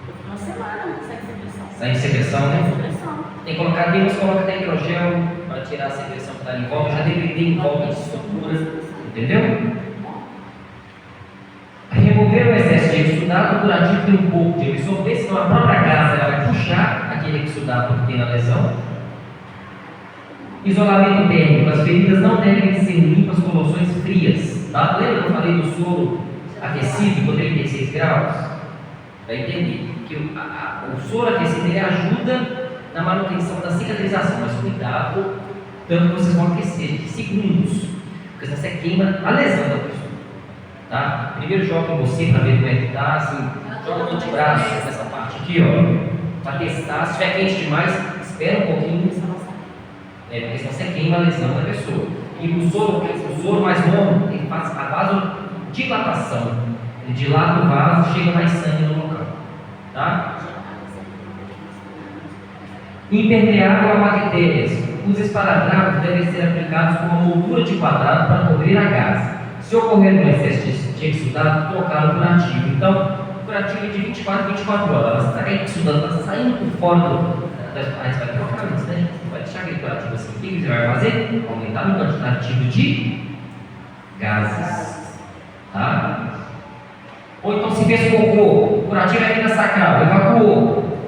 eu fiz uma semana sem secreção. Sem secreção, né? Secreção. Tem que colocar Deus, coloca até hidrogel para tirar a secreção que está ali em volta, já depender em volta de estrutura, entendeu? Remover o excesso de exudado, o curativo tem um pouco de absorver, senão a própria gasa ela vai puxar aquele exudado que tem na lesão. Isolamento térmico, as feridas não devem ser limpas com loções frias. Tá? Lembra que eu falei do soro aquecido por 36 graus? Vai entender que o soro aquecido ele ajuda na manutenção da cicatrização, mas cuidado, tanto que vocês vão aquecer de segundos. Porque senão você queima a lesão da pessoa. Tá? Primeiro joga em você para ver como é que tá, assim, joga no antebraço, nessa parte aqui, ó, para testar. Se estiver quente demais, espera um pouquinho, porque senão você queima a lesão da pessoa. E o soro mais longo, ele faz a vasodilatação. Ele dilata o vaso, chega mais sangue no local. Tá? Impermeável a bactérias. Os esparadrapos devem ser aplicados com uma moldura de quadrado para cobrir a gás. Se ocorrer um excesso de exudado, trocar o curativo. Então, o curativo é de 24 a 24 horas. Você está exudando, está saindo por fora das partes, vai trocar isso, né? Você vai deixar aquele curativo assim. O que você vai fazer? Aumentar o quantitativo de gases. Tá? Ou então, se fez cocô, o curativo é vida sacral, evacuou,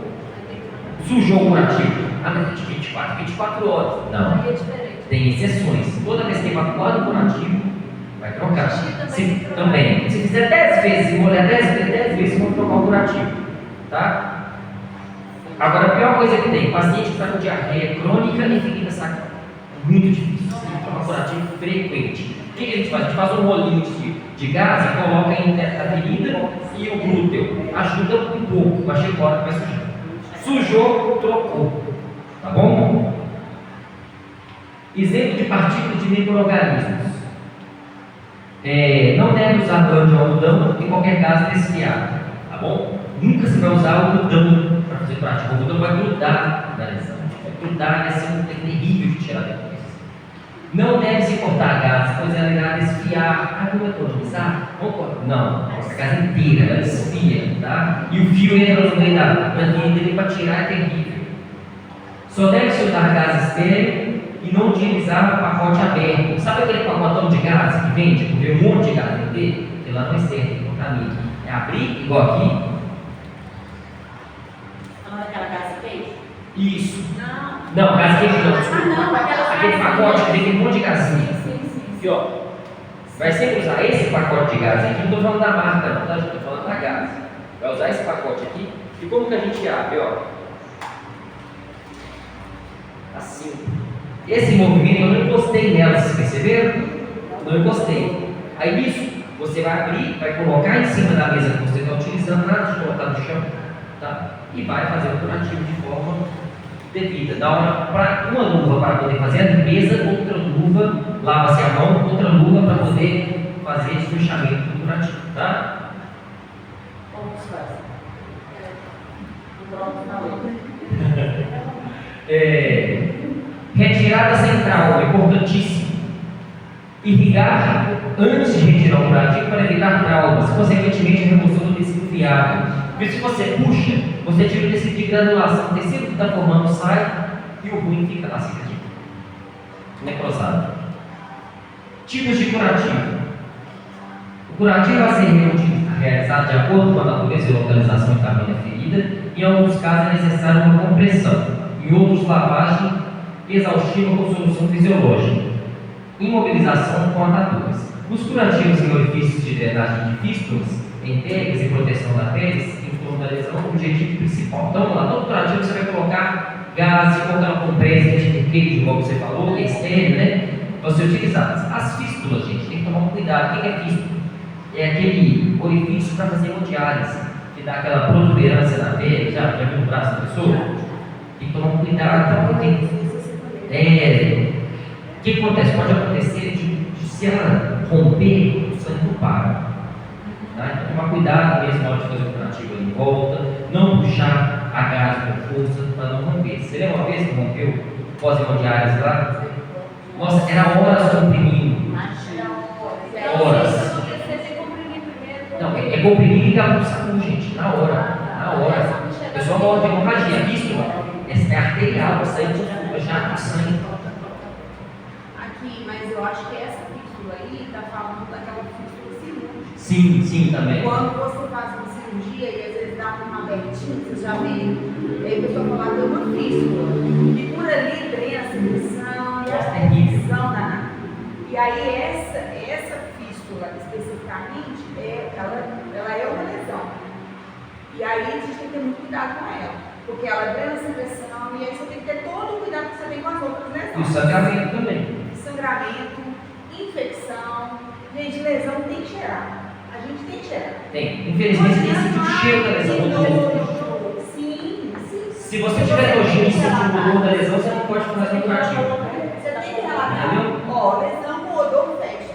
sujou o curativo. Ah, mas é de 24 horas. Não. Aí é diferente. Tem exceções. Toda vez que evacuar o curativo, vai trocar. Também. Se fizer 10 vezes, se molhar 10 vezes, vão trocar o curativo. Tá? Agora, a pior coisa que tem, paciente que está com diarreia crônica e ferida sacral. Muito difícil. Você tem que trocar curativo frequente. O que a gente faz? A gente faz um rolinho de gás e coloca entre a ferida e o glúteo. Ajuda um pouco. Vai chegar embora que vai sujar. Sujou, trocou. Tá bom? Exemplo de partículas de micro-organismos. Não deve usar banho de algodão em qualquer gás desfiado. Tá bom? Nunca se vai usar algodão para fazer prática. O algodão vai grudar na lesão. Vai grudar, vai ser terrível de tirar depois. Não deve se cortar gases, pois ela irá desfiar. Ah, vamos economizar? Vamos cortar? Não, a casa inteira, ela desfia, tá? E o fio entra no meio da ferida para tirar, é terrível. Só deve se usar gás estéreo e não utilizar o pacote aberto. Sabe aquele pacotão de gás que vende? Porque um monte de gás tem que ter? Porque lá não é certo, tem que colocar nele. É abrir, igual aqui. Não é aquela gás queijo? Isso. Não. Não, gás queijo não, desculpa. Não, Aquele pacote que tem um monte de gasinho. Sim. Aqui, ó. Vai sempre usar esse pacote de gás aqui. Não estou falando da marca, não, tá? Estou falando da gás. Vai usar esse pacote aqui. E como que a gente abre, ó? Assim. Esse movimento eu não encostei nela, vocês perceberam? Não encostei. Aí nisso, você vai abrir, vai colocar em cima da mesa que você está utilizando, nada de colocar no chão, tá? E vai fazer o curativo de forma devida. Dá uma luva para poder fazer a limpeza, outra luva, lava-se a mão, outra luva para poder fazer esse fechamento do curativo, tá? Como se faz? Pronto, falei. Retirada central, é importantíssimo. Irrigar antes de retirar o curativo para evitar traumas, consequentemente a remoção do tecido viável. Porque se você puxa, você tira o tecido de granulação, o tecido que está formando sai e o ruim fica lá, fica aqui, necrosado. Tipos de curativo. O curativo vai ser realizado de acordo com a natureza e localização e tamanho da ferida. Em alguns casos é necessária uma compressão, em outros lavagem exaustiva com solução fisiológica. Imobilização com ataduras. Os curativos em orifícios de drenagem de fístulas, enteiras e proteção da pele em torno da lesão é o objetivo principal. Então, lá, todo curativo você vai colocar gás, colocar uma compressa, tipo queijo, como você falou, é estéreo, né? Para ser utilizado. As fístulas, gente, tem que tomar um cuidado. O que é fístula? É aquele orifício para fazer hemodiálise, que dá aquela protuberância na pele, já viu no braço da pessoa? Tem que tomar um cuidado, porque o que acontece? Pode acontecer de se ela romper, o sangue não para. Tá? Então, tomar cuidado mesmo na hora de fazer o curativo ali em volta, não puxar a gás com força para não romper. Você lembra uma vez que rompeu pós-hemodiálise lá? Nossa, era horas comprimindo. Horas. Não, é comprimir e ligar para o SAMU, gente, na hora. Na hora. A pessoa volta de hemorragia, visto? É arterial, vai sair de já do sangue. Aqui, mas eu acho que essa fístula aí está falando daquela fístula cirúrgica. Sim, também. Quando você faz uma cirurgia e às vezes dá uma abertinha, você já vê. Aí a pessoa fala que é uma fístula. E por ali drena a secreção, a infecção danada. E aí essa fístula especificamente, ela é uma lesão. E aí a gente tem que ter muito cuidado com ela. Porque ela drena a secreção e aí você tem que ter todo o cuidado que você tem com as outras lesões. E o sangramento também. Sangramento, infecção. Gente, lesão tem que cheirar. A gente tem que cheirar. Tem. Infelizmente, tem sentido o cheiro da lesão. Sim, sim. Se você tiver nojinho e sentir o odor da lesão, você não pode fazer um curativo. Você tem que relatar. Entendeu? Ó, lesão com odor fecha.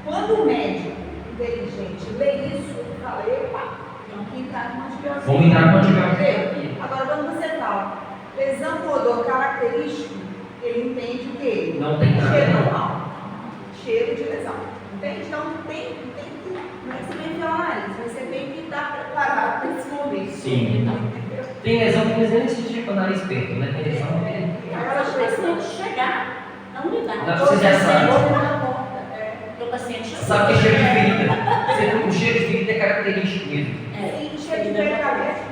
Quando o médico inteligente lê isso, eu falei, opa, tem que entrar com antibiótico. Vamos entrar com antibiótico aqui. Agora, quando você fala lesão com odor característico, ele entende o quê? Não tem nada. Cheiro normal. Cheiro de lesão. Entende? Então, tem que. Não é que você vem enfiar o nariz, mas você tem que estar preparado para esse momento. Sim. Entendeu? Tem lesão que eles nem se com o nariz perto, né? Tem lesão que... Agora, o paciente chegar na unidade. Não, você já sabe. O paciente Você sabe que é cheiro de ferida. O cheiro de ferida é característico mesmo. Sim, cheiro de pé diabético.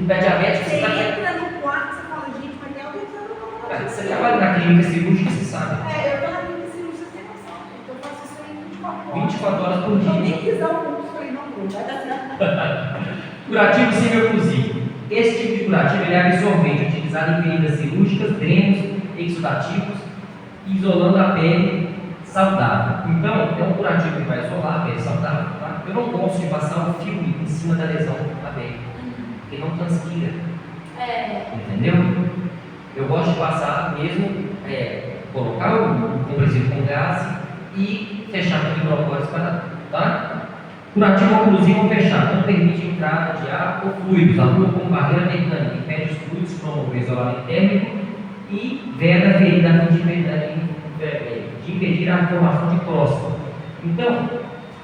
Pé diabético, Você você sabe. entra no quarto e fala, gente, mas tem alguém que está no Você trabalha na clínica cirúrgica, você sabe. eu tô na clínica cirúrgica sem noção. Eu faço isso aí 24 horas. 24 horas por Se eu dia. nem quiser o curso, eu falei, não, vai dar certo. Curativo semi-oclusivo. Esse tipo de curativo ele é absorvente, utilizado em feridas cirúrgicas, drenos, exudativos, isolando a pele saudável. Então, é um curativo que vai isolar a pele saudável. Tá? Eu não gosto de passar o filme em cima da lesão da pele, porque não transpira. Entendeu? Eu gosto de passar mesmo, colocar o compressivo com gás e fechar com o hidrocórtico para, tá? Curativo oclusivo fechado, não permite entrada de ar ou fluidos, atua como barreira mecânica, impede os fluidos que promovem o isolamento térmico e veda a ferida a fim de impedir a formação de próstata. Então,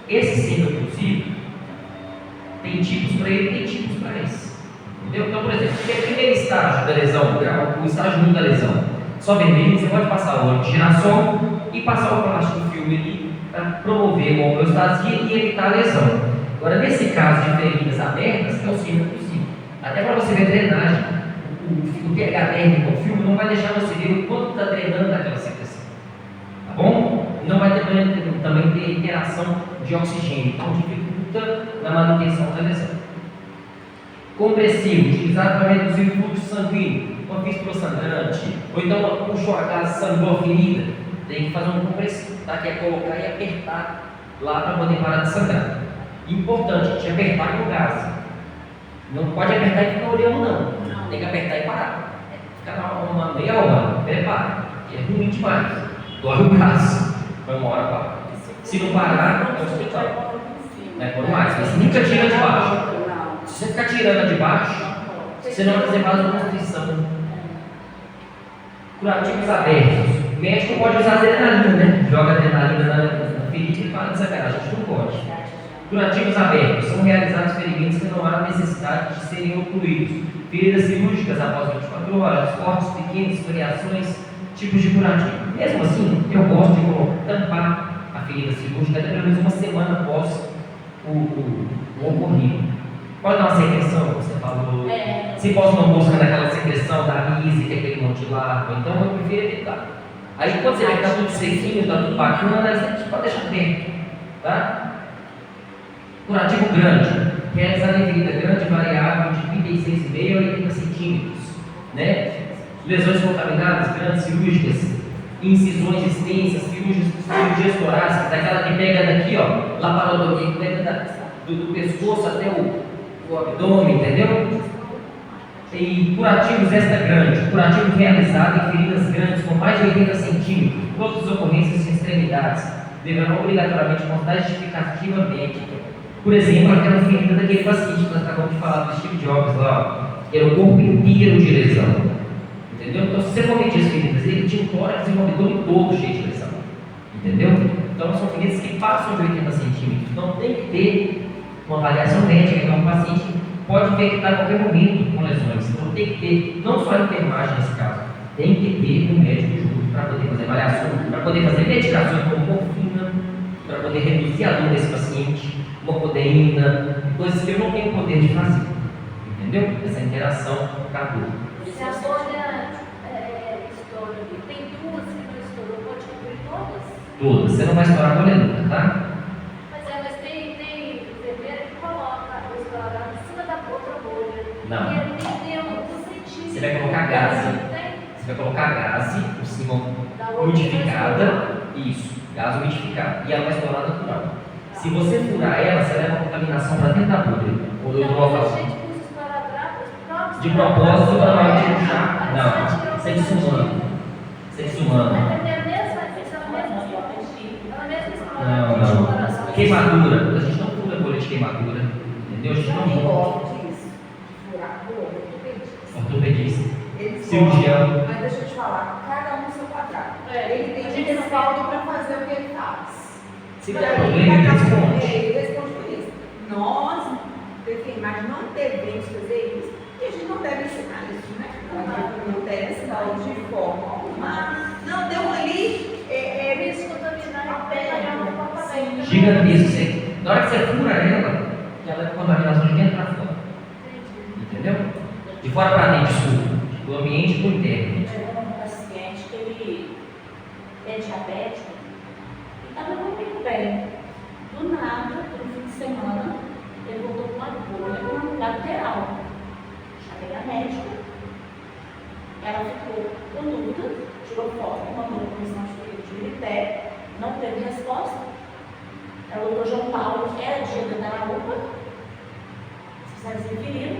esse semi-oclusivo tem tipos para ele e tem tipos para esse. Entendeu? Então, por exemplo, se é o primeiro estágio da lesão, o estágio 1 da lesão, só vermelho, você pode passar o óleo de girassol e passar o plástico filme ali para promover uma homeostasia e evitar a lesão. Agora, nesse caso de feridas abertas, é o semi-oclusivo. Até para você ver a drenagem, o pH térmico do filme não vai deixar você ver o quanto está drenando daquela secreção. Tá bom? Não vai também ter interação de oxigênio, então dificulta na manutenção da lesão. Compressivo, utilizado para reduzir o fluxo sanguíneo, uma fístula sangrante, ou então puxou a gás, sangrou a ferida, tem que fazer um compressivo, tá? Que é colocar e apertar lá para poder parar de sangrar. Importante, a gente apertar com gás. Não pode apertar e ficar olhando, não. Tem que apertar e parar. Ficar uma meia hora, prepara, que é ruim demais. Dói o braço, vai uma hora para. Se não parar, é o hospital. Vai por mais, mas nunca tira de baixo. Se você ficar tirando de baixo, você não vai fazer vasoconstrição. Curativos abertos. O médico pode usar adrenalina, né? Joga adrenalina na ferida e para de sangrar. A gente não pode. Curativos abertos. São realizados ferimentos que não há necessidade de serem ocluídos. Feridas cirúrgicas após 24 horas, cortes pequenos, esfoliações, tipos de curativo. Mesmo assim, eu gosto de tampar a ferida cirúrgica até pelo menos uma semana após o ocorrido. Pode dar uma secreção, você falou. Se pode não buscar naquela secreção da risa, que é aquele monte de larva, então eu prefiro evitar. Aí quando você vê que está tudo sequinho, está tudo bacana, você pode deixar dentro. Tá? Curativo grande. Realizado em ferida grande, variável de 36,5 a 80 centímetros. Né? Lesões contaminadas, grandes, cirúrgicas, incisões extensas, cirurgias torácicas, aquela que pega daqui, ó, laparotomia, que pega do pescoço até o abdômen, entendeu? E curativos extra grande, curativo realizado em feridas grandes com mais de 80 centímetros, todas as ocorrências em extremidades deverão obrigatoriamente constar justificativa médica. Por exemplo, aquela ferida daquele paciente que nós acabamos de falar do Steve Jobs lá, que era o corpo inteiro de lesão. Entendeu? Então, se você for medir as feridas, ele tinha um tórax e um abdômen todo cheio de lesão. Entendeu? Então, são feridas que passam de 80 centímetros. Então, tem que ter uma avaliação médica, então o paciente pode infectar a qualquer momento com lesões. Então tem que ter, não só a enfermagem nesse caso, tem que ter um médico junto para poder fazer avaliação, para poder fazer medicações como morfina, para poder reduzir a dor desse paciente, uma codeína, coisas que eu não tenho poder de fazer. Entendeu? Essa interação com a dor. Se a bolha estoura, tem duas que não estourou, pode cobrir todas? Todas. Você não vai estourar a bolha nunca, tá? Mas tem enfermeira que coloca o estourador em cima da outra bolha. Não. E ele tem um centímetro. Você vai colocar gás. Tem? Você vai colocar gás por cima Da outra modificada. Isso. gás umidificado, e ela vai estourar natural. Se você furar ela, você leva a contaminação para dentro da bolha. Ou do Então, local. a gente usa os paradrapos De propósito para não puxar. Não, isso é desumano. Isso é desumano. Não. Queimadura. A gente não fura bolha de queimadura. Entendeu? A gente não fura. gosto disso. Furar bolha, Ortopedista. Eles Cirurgião. gostam, mas deixa eu te falar, cada um no seu quadrado. É, Ele a tem gente respaldo para fazer o que ele faz. Se der problema, ele responde. Ele responde por isso. Nós, mas não devemos fazer isso e a gente não deve ensinar isso, né? Não deve ensinar de forma alguma. Não, deu ali. Isso contaminar a pele, é uma papel. Gigantesco. Na hora que você fura ela, ela leva contaminação de dentro para fora. Entendeu? De fora para dentro, desculpa. Do ambiente para o interno. Chegou um paciente que ele é diabético e estava muito bem. Do nada, no fim de semana, ele voltou com uma bolha lateral. Chamei a médica, ela ficou com dúvida, tirou foto, mandou a comissão de Milité, não teve resposta. Ela doutor João Paulo, era dia da Taraúba, especialista em ferida,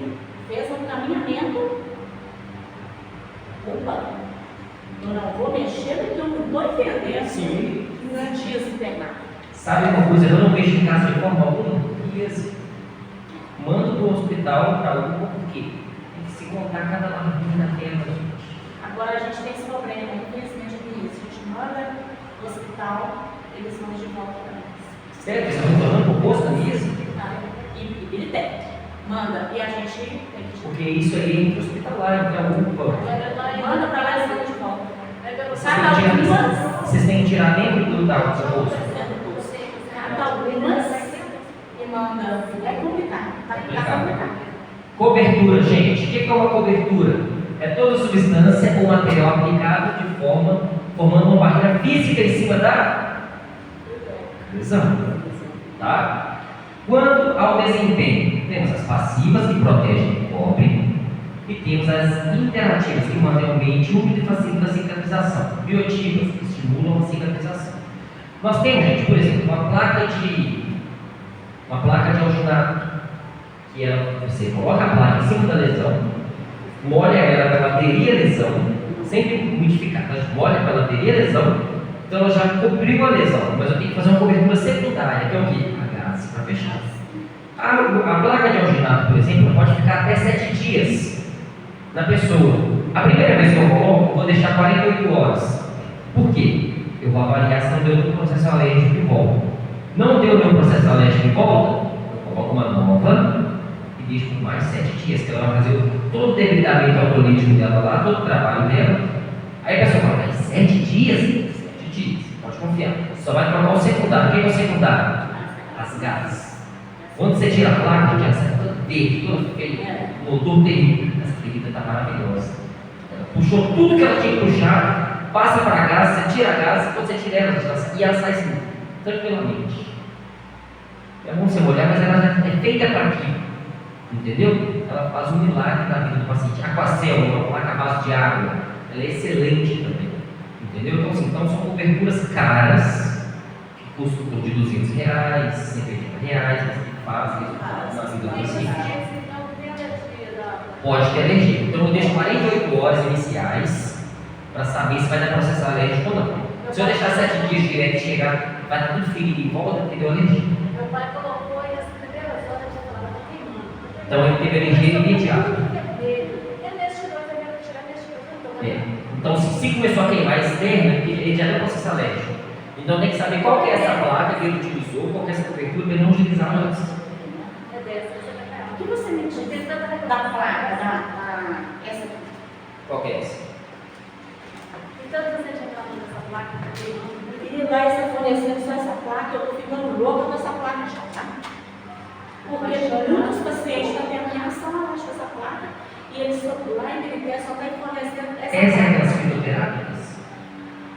fez um caminhamento. Opa, eu não vou mexer porque eu não estou entendendo. Sim. 15 dias internado. Sabe uma coisa? Eu não vejo em casa de forma alguma. Manda para o hospital para alguma, por quê? Tem que se contar cada larvinha na tela, gente. Agora a gente tem esse problema, infelizmente, aqui. A gente manda no hospital, eles mandam de volta para nós. Sério, vocês estão tornando proposta nisso? E ele tem. Manda. E a gente tem que. Porque isso aí é intra-hospitalar, então UPA. Manda para lá e manda de volta. Vocês têm que tirar dentro do bolso. Cada algumas e manda. É complicado. Tá complicado. Cobertura, gente. O que é uma cobertura? É toda substância ou material aplicado de forma, formando uma barreira física em cima da lesão. Tá? Quanto ao desempenho, temos as passivas que protegem e cobrem, e temos as interativas que mantêm o ambiente úmido e facilitam a cicatrização, bioativas que estimulam a cicatrização. Nós temos, gente, por exemplo, uma placa de alginato, que você coloca a placa em cima da lesão, molha ela para ela aderir à lesão, sempre umidificada, a gente molha para ela aderir à lesão, então ela já cobriu a lesão, mas eu tenho que fazer uma cobertura secundária, que é o quê? A gase para fechar. A placa de alginato, por exemplo, pode ficar até 7 dias na pessoa. A primeira vez que eu coloco, vou deixar 48 horas. Por quê? Eu vou avaliar se não deu nenhum processo alérgico de volta. Não deu nenhum processo alérgico de volta, eu coloco uma nova e deixo por mais 7 dias, que ela vai fazer todo o debridamento autolítico dela lá, todo o trabalho dela. Aí a pessoa fala, mas 7 dias? 7 dias, pode confiar. Só vai trocar o secundário. O que é o secundário? As gases. Quando você tira a placa, já sai toda verde, toda feia, o motor terrível. Essa ferida está maravilhosa. Ela puxou tudo que ela tinha que puxar, passa para a gás, você tira a gás, quando você tira ela, e ela sai assim, tranquilamente. É bom você olhar, mas ela já é feita para aquilo. Entendeu? Ela faz um milagre na vida do paciente. Aquacel, uma placa à base de água, ela é excelente também. Entendeu? Então, assim, são coberturas caras, que custam de R$200, R$180, mas que fazem na vida do paciente. Pode ter alergia. Então eu deixo 48 horas iniciais para saber se vai dar processo alérgico ou não. Se eu deixar 7 dias direto e chegar, vai estar tudo ferido em volta porque deu alergia. Meu pai colocou e as primeiras horas já falava, tá queimando. Então ele teve alergia imediata. Então se começou a queimar externa, ele já deu processo alérgico. Então tem que saber qual que é essa placa que ele utilizou, qual que é essa cobertura para ele não utilizar antes. O que você me diz da placa, essa? Qual que é essa? Então você já falou dessa placa que queimando. E lá está fornecendo só essa placa, eu estou ficando louca com essa placa já, tá? Porque muitos pacientes estão tendo reação abaixo dessa placa e eles lá em Milité só está fornecendo essa Essa é placa. das fitoterápicas.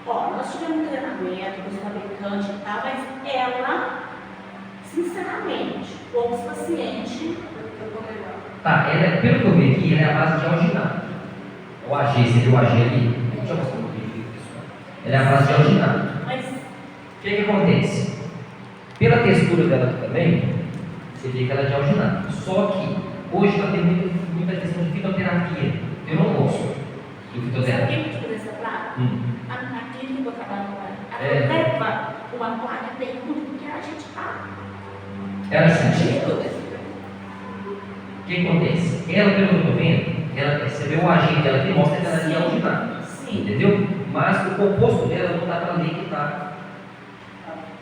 Ó, nós tivemos um treinamento com os fabricantes e tal, mas ela, sinceramente, poucos pacientes. Tá, ela, pelo que eu vi aqui, ela é a base de alginato. O AG, seria o AG ali. Deixa eu mostrar um vídeo aqui, pessoal. Ela é a base de alginato. Mas que acontece? Pela textura dela aqui também, você vê que ela é de alginato. Só que hoje ela tem muita questão de fitoterapia. Eu não gosto do Sabe fitoterapia. quem que dessa placa? A clínica que eu trabalho agora. É. Ela leva uma placa, tem tudo que a gente fala. Ela sentiu. O que acontece? Ela, pelo que eu estou vendo, você vê o agente dela que mostra que ela é de alginato. Sim. Entendeu? Mas o composto dela não está para ler que está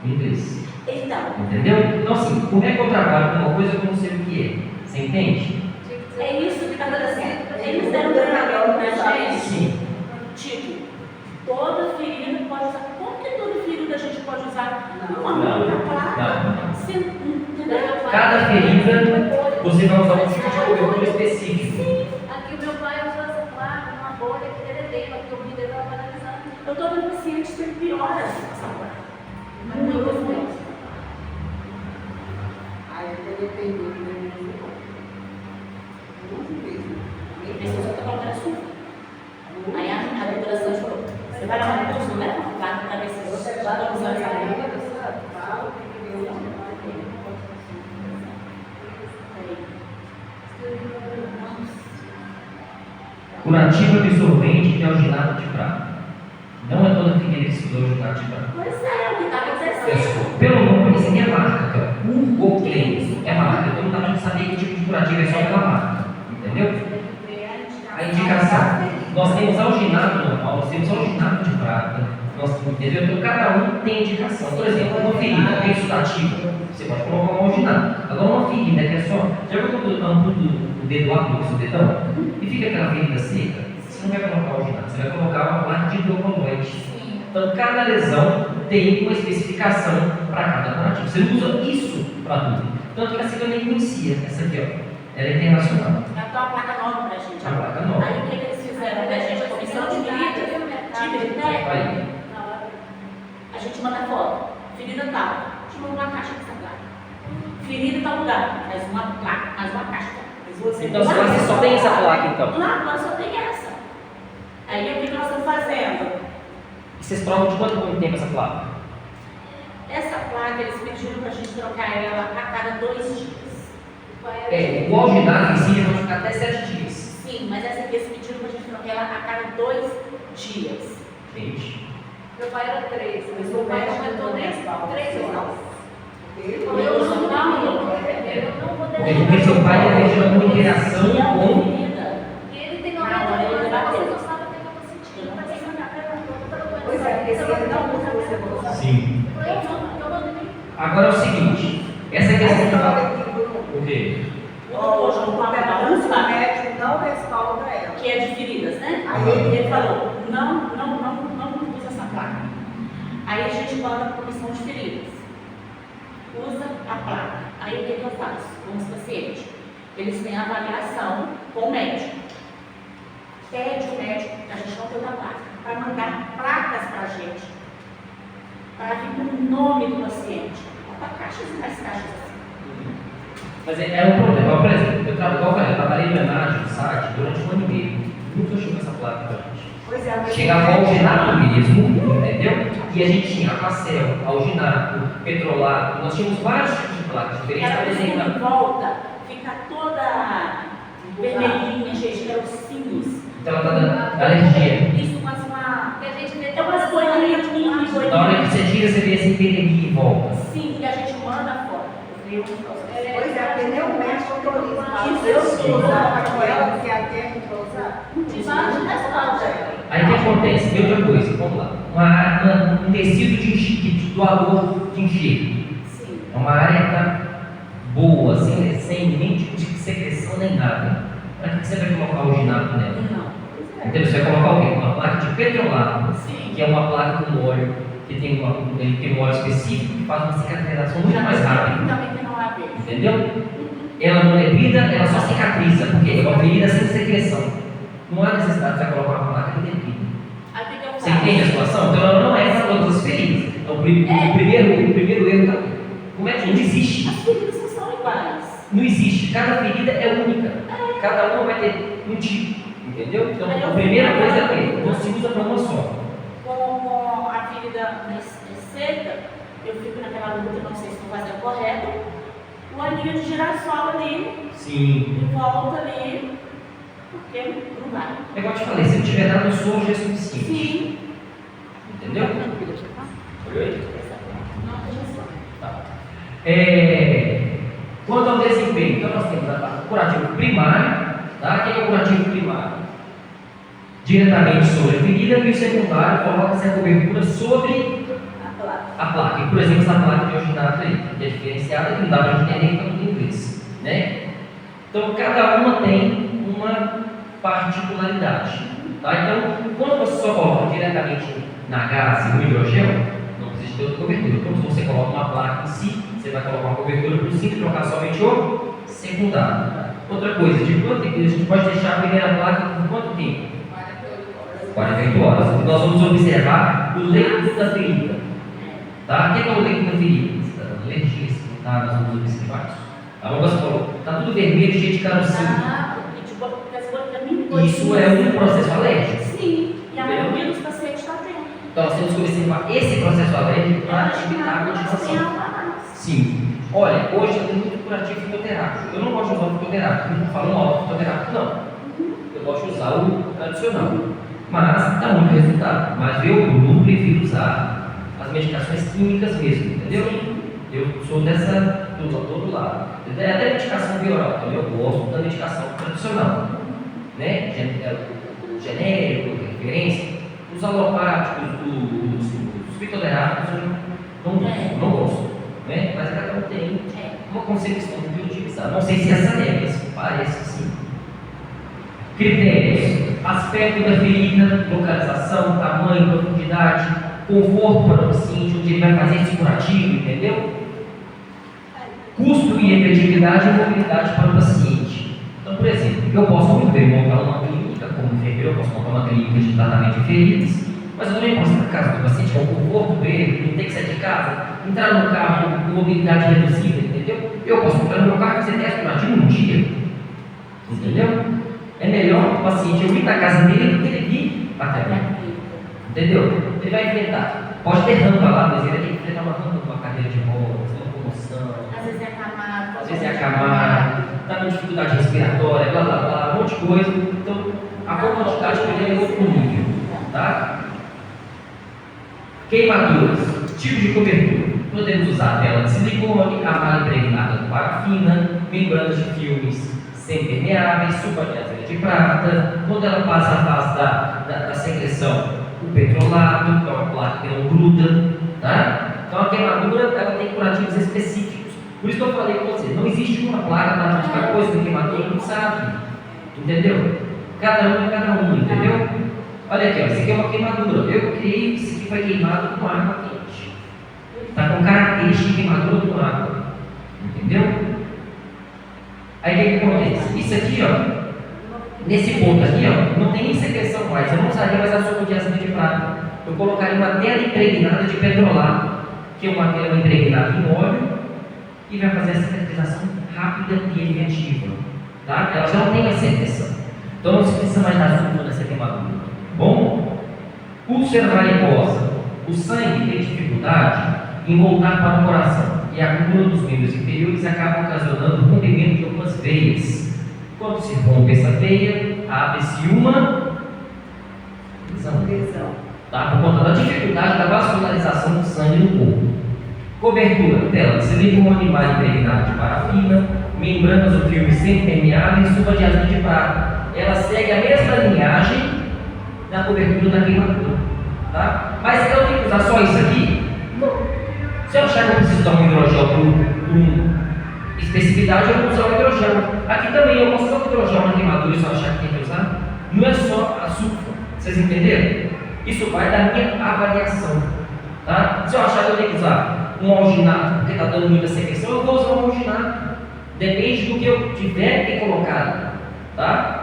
em inglês. Então, Entendeu? Então, assim, como é que eu trabalho com uma coisa que eu não sei o que é? Você entende? é isso que está acontecendo. Eles deram um treinamento pra gente. Sim. Tipo, toda ferida pode usar. Como que toda ferida a gente pode usar? Uma Não. outra placa? Não. Entendeu? Cada ferida, você vai usar um tipo de cobertura específico. Aqui o meu pai usou essa placa, uma bolha que ele deu, aqui o vídeo estava paralisando. Eu estou vendo pacientes que piora essa placa. Muito bem. Aí eu dependendo do meu Precisa estar colocando açúcar. Aí a doutora Santos falou: você vai lá no curso, leva uma placa para ver se você já está usando essa placa. Curativo absorvente de alginato de prata. Não é toda ferida que se usa alginato de prata. Pois é, o que está acontecendo? Pelo nome, isso aqui é marca, cara. Urgoclen é marca. Todo mundo sabia que tipo de curativo é só pela marca. Entendeu? A indicação. Nós temos alginato normal, nós temos alginato de prata. Entendeu? Então cada um tem indicação. Por exemplo, uma ferida bem sudativa, você pode colocar um alginato. Agora uma ferida que é só. Já viu quando amputa o dedo abre o seu dedão? E fica aquela ferida seca? Você não vai colocar alginato, você vai colocar uma placa de hidrocolante. Então cada lesão tem uma especificação para cada curativo. Você não usa isso para tudo. Tanto que essa aqui eu nem conhecia, essa aqui, ó. Ela é internacional. É uma placa nova para a gente. Uma placa nova. Aí o que eles fizeram? A gente, a comissão de ferida, Aí. a gente manda foto. Ferida tal. A gente manda uma caixa com essa placa. Ferida em tal lugar. Mais uma placa, mais uma caixa. Então você só tem essa placa então? Lá, nós só tem essa. Aí o que nós estamos fazendo? E vocês trocam de quanto tempo essa placa? Essa placa eles pediram para a gente trocar ela a cada 2 dias. O alginato em si vai ficar até 7 dias. Sim, mas essa aqui eles pediram para a gente trocar ela a cada 2 dias. Gente. Meu pai era 3, mas meu pai aumentou nem 3 horas. Eu não vou Porque seu pai teve uma interação com. E ele tem 90 anos, você não sabe o que eu tô sentindo. Mas isso na perna toda. Pois é, porque se ele não usa, você não usa. Sim. Eu não Agora é o seguinte, essa questão de falar. O quê? Hoje eu vou falar O médico não respalda ela. que é de feridas, né? Aham. Aí ele falou, não usa essa placa. Aí a gente manda para a comissão de feridas. Usa a placa. Aí o que eu faço com os pacientes? Eles têm avaliação com o médico. Pede o médico, que a gente não tem da placa, para mandar placas para a gente. Para vir com o nome do paciente. Bota caixas e mais caixas assim. Mas é um problema. Por exemplo, eu trabalhei no Enage, no site, durante 1 ano e meio. Nunca chegou essa placa pra gente. Pois é, mas Chegava alginato mesmo, entendeu? E a gente tinha Acel, alginato, petrolato. Nós tínhamos vários tipos de placas diferentes para Ela desenhar. em volta, fica toda vermelhinha, cheia de carocinhos. Então ela está dando alergia. Isso faz uma. Que a gente vê É umas bolinhas mini, Na hora que bolinhas. você tira, você vê esse peneguinho em volta. Sim, e a gente manda a foto. pois é, porque nem o médico autoriza. Isso, Eu sim. sou usar aquela que é a técnica usar. debaixo dessa placa. Aí o que acontece? Tem outra coisa, vamos lá. Um tecido de doador de enxerto. Sim. É uma área que está boa, sem nenhum tipo de secreção nem nada. Para que você vai colocar alginato nela? Não. Então você vai colocar o quê? Uma placa de petrolato, Sim. que é uma placa com óleo, que tem um óleo específico que faz uma cicatrização muito mais rápida. Também tem uma vez. Entendeu? Ela não é brida, ela só cicatriza, porque é uma ferida sem secreção. Não há necessidade de você colocar uma placa de deprida. Aí o que eu faço? Você entende a situação? Então ela não é para todas as feridas. Então, o primeiro erro tá. Como é que não existe? As feridas não são iguais. Não existe. Cada ferida é única. Cada uma vai ter um tipo. Entendeu? Então a primeira coisa é que não se usa para uma só. Com a ferida seca, eu fico naquela luta, não sei se estou fazendo correto, o olhinho de girassol ali, Sim. em volta ali, porque não vai. É igual eu te falei, se não tiver nada, o soro já é suficiente. Sim. Entendeu? Olhou aí? Não, deixa só. Tá. Quanto ao desempenho, então nós temos o curativo primário, tá? O que é o curativo primário? Diretamente sobre a ferida, e o secundário coloca-se a cobertura sobre a placa. E, por exemplo, essa placa de originato aí, que é diferenciada, que não dá para entender que está tudo em inglês, né? Então, cada uma tem uma particularidade, tá? Então, quando você só coloca diretamente na gás no hidrogel, não precisa ter outra cobertura. Então, se você coloca uma placa em si, você vai colocar uma cobertura por cima e trocar somente o secundário. Outra coisa, de quanto tempo a gente pode deixar a primeira placa por quanto tempo? 48 horas. Nós vamos observar o leito da ferida. Tá? O que é o leito da ferida? Você está dando alergia, tá? Nós vamos observar isso. A moça falou, está tudo vermelho, cheio de carocílio. Isso é um processo alérgico. Sim, e a maioria dos pacientes está tendo. Então nós temos que observar esse processo alérgico para evitar a continuação. Sim. Olha, hoje eu tenho muito curativo fitoterápico. Eu não gosto de usar o fitoterápico, não falo mal do fitoterápico, não. Eu gosto de usar o tradicional. Mas dá muito resultado. Mas eu não prefiro usar as medicações químicas mesmo, entendeu? Eu sou do outro lado. Até a medicação vioral, então eu gosto da medicação tradicional, né? O genérico, de referência. Os alopáticos, os fitoterápicos, eu não gosto, né? Mas cada um tem uma concepção de utilizar. Não sei se essa é, mas parece sim. Critérios: aspecto da ferida, localização, tamanho, profundidade, conforto para o paciente, onde ele vai fazer esse curativo, entendeu? Custo e efetividade e mobilidade para o paciente. Então, por exemplo, eu posso muito bem montar uma clínica, como enfermeiro, eu posso montar uma clínica de tratamento de feridas, mas eu também posso ir para casa do paciente, com o conforto dele, não tem que sair de casa, entrar no carro com mobilidade reduzida, entendeu? Eu posso entrar no meu carro e fazer 10 curativos num dia, entendeu? É melhor o paciente eu ir para a casa dele do que ele vir até mim, entendeu? Ele vai enfrentar, pode ter rampa lá, mas ele vai ter que enfrentar uma rampa com uma cadeira de rodas, uma promoção. Às vezes é acamado. Às vezes é acamado, está com dificuldade respiratória, blá blá blá, um monte de coisa. Então, a comodidade dele é outro nível, tá? Queimaduras, tipo de cobertura. Podemos usar a tela de silicone, a malha impregnada com parafina, membranas de filmes semi-permeáveis, suba de azeite de prata. Quando ela passa a fase da secreção, o petrolato, que é uma placa que não gruda, tá? Então, a queimadura ela tem curativos específicos. Por isso que eu falei com você, não existe uma placa para notificar coisa de queimadura, não sabe. Entendeu? Cada um é cada um, entendeu? Olha aqui, ó, isso aqui é uma queimadura. Eu criei, isso aqui foi queimado com água quente. Está com característica de queimadura com água. Entendeu? Aí o que acontece? Isso aqui, ó, nesse ponto aqui, ó, não tem nem secreção mais. Eu não usaria mais a sopa de azeite de prata. Eu colocaria uma tela impregnada de petrolato, que é uma tela impregnada em óleo, e vai fazer a cicatrização rápida e efetiva. Tá? Ela já não tem mais secreção. Então não se precisa mais dar suco nessa queimadura. Bom? Úlcera varicosa. O sangue tem dificuldade em voltar para o coração e a acúmulo dos membros inferiores acaba ocasionando o rompimento de algumas veias. Quando se rompe essa veia, abre-se uma lesão. Tá? Por conta da dificuldade da vascularização do sangue no corpo. Cobertura: tela de silicone, malha impregnada de parafina, membranas ou filmes semi-permeáveis, suba de azeite de prata. Ela segue a mesma linhagem da cobertura da queimadura. Tá? Mas eu tenho que usar só isso aqui? Não. Se eu achar que eu preciso usar um hidrogel por especificidade, eu vou usar o hidrogel. Aqui também eu posso usar o hidrogel na queimadura se eu achar que tem que usar. Não é só açúcar. Vocês entenderam? Isso vai da minha avaliação. Tá? Se eu achar que eu tenho que usar um alginato porque está dando muita secreção, eu vou usar um alginato. Depende do que eu tiver que colocar. Tá?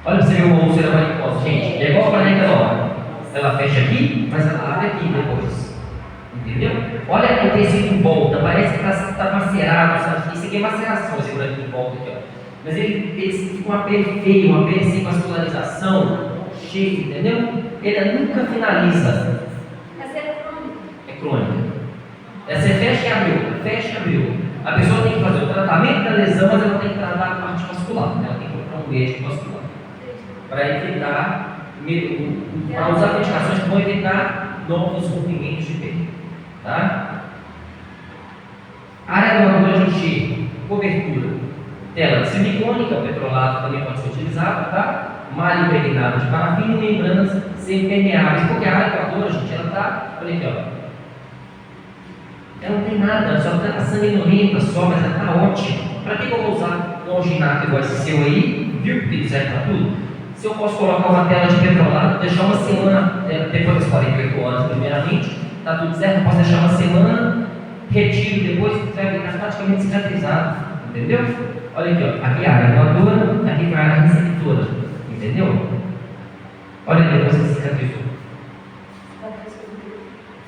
Olha para você ver uma úlcera varicosa, gente. É igual eu falei naquela hora. Ela fecha aqui, mas ela abre aqui depois. Entendeu? Olha o tecido em volta, parece que está macerado, sabe? Isso aqui é maceração, esse branco em volta aqui, ó. Mas ele fica uma pele feia, uma pele sem vascularização, cheia, entendeu? Ele nunca finaliza. Mas ele crônica. Você fecha e abriu. A pessoa tem que fazer o tratamento da lesão, mas ela tem que tratar a parte vascular. Ela tem que procurar um médico vascular. Para evitar, para usar medicações que vão evitar novos rompimentos de pele. Tá? Área doadora de enxerto, cobertura. Tela de silicone, que é o petrolato, também pode ser utilizado, tá? Malha impregnada de parafina e membranas semipermeáveis, porque a área doadora, gente, ela está, olha aqui, ó. Ela não tem nada, só está sanguinolenta só, mas ela está ótima. Para que eu vou usar um alginato igual esse seu aí? Viu que ele serve para tudo? Se eu posso colocar uma tela de petrolato, deixar uma semana, depois das 48 horas, primeiramente, está tudo certo, eu posso deixar uma semana, retiro depois, vai ficar praticamente cicatrizado, entendeu? Olha aqui, ó, aqui é a área doadora, aqui é a área receptora, entendeu? Olha depois que cicatrizou.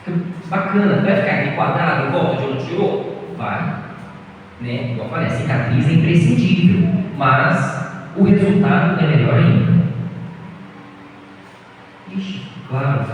Fica bacana, vai ficar aqui quadrado em volta de onde tirou? Vai, né? Como eu falei, a cicatriz é imprescindível, mas o resultado é melhor ainda. Ixi, claro.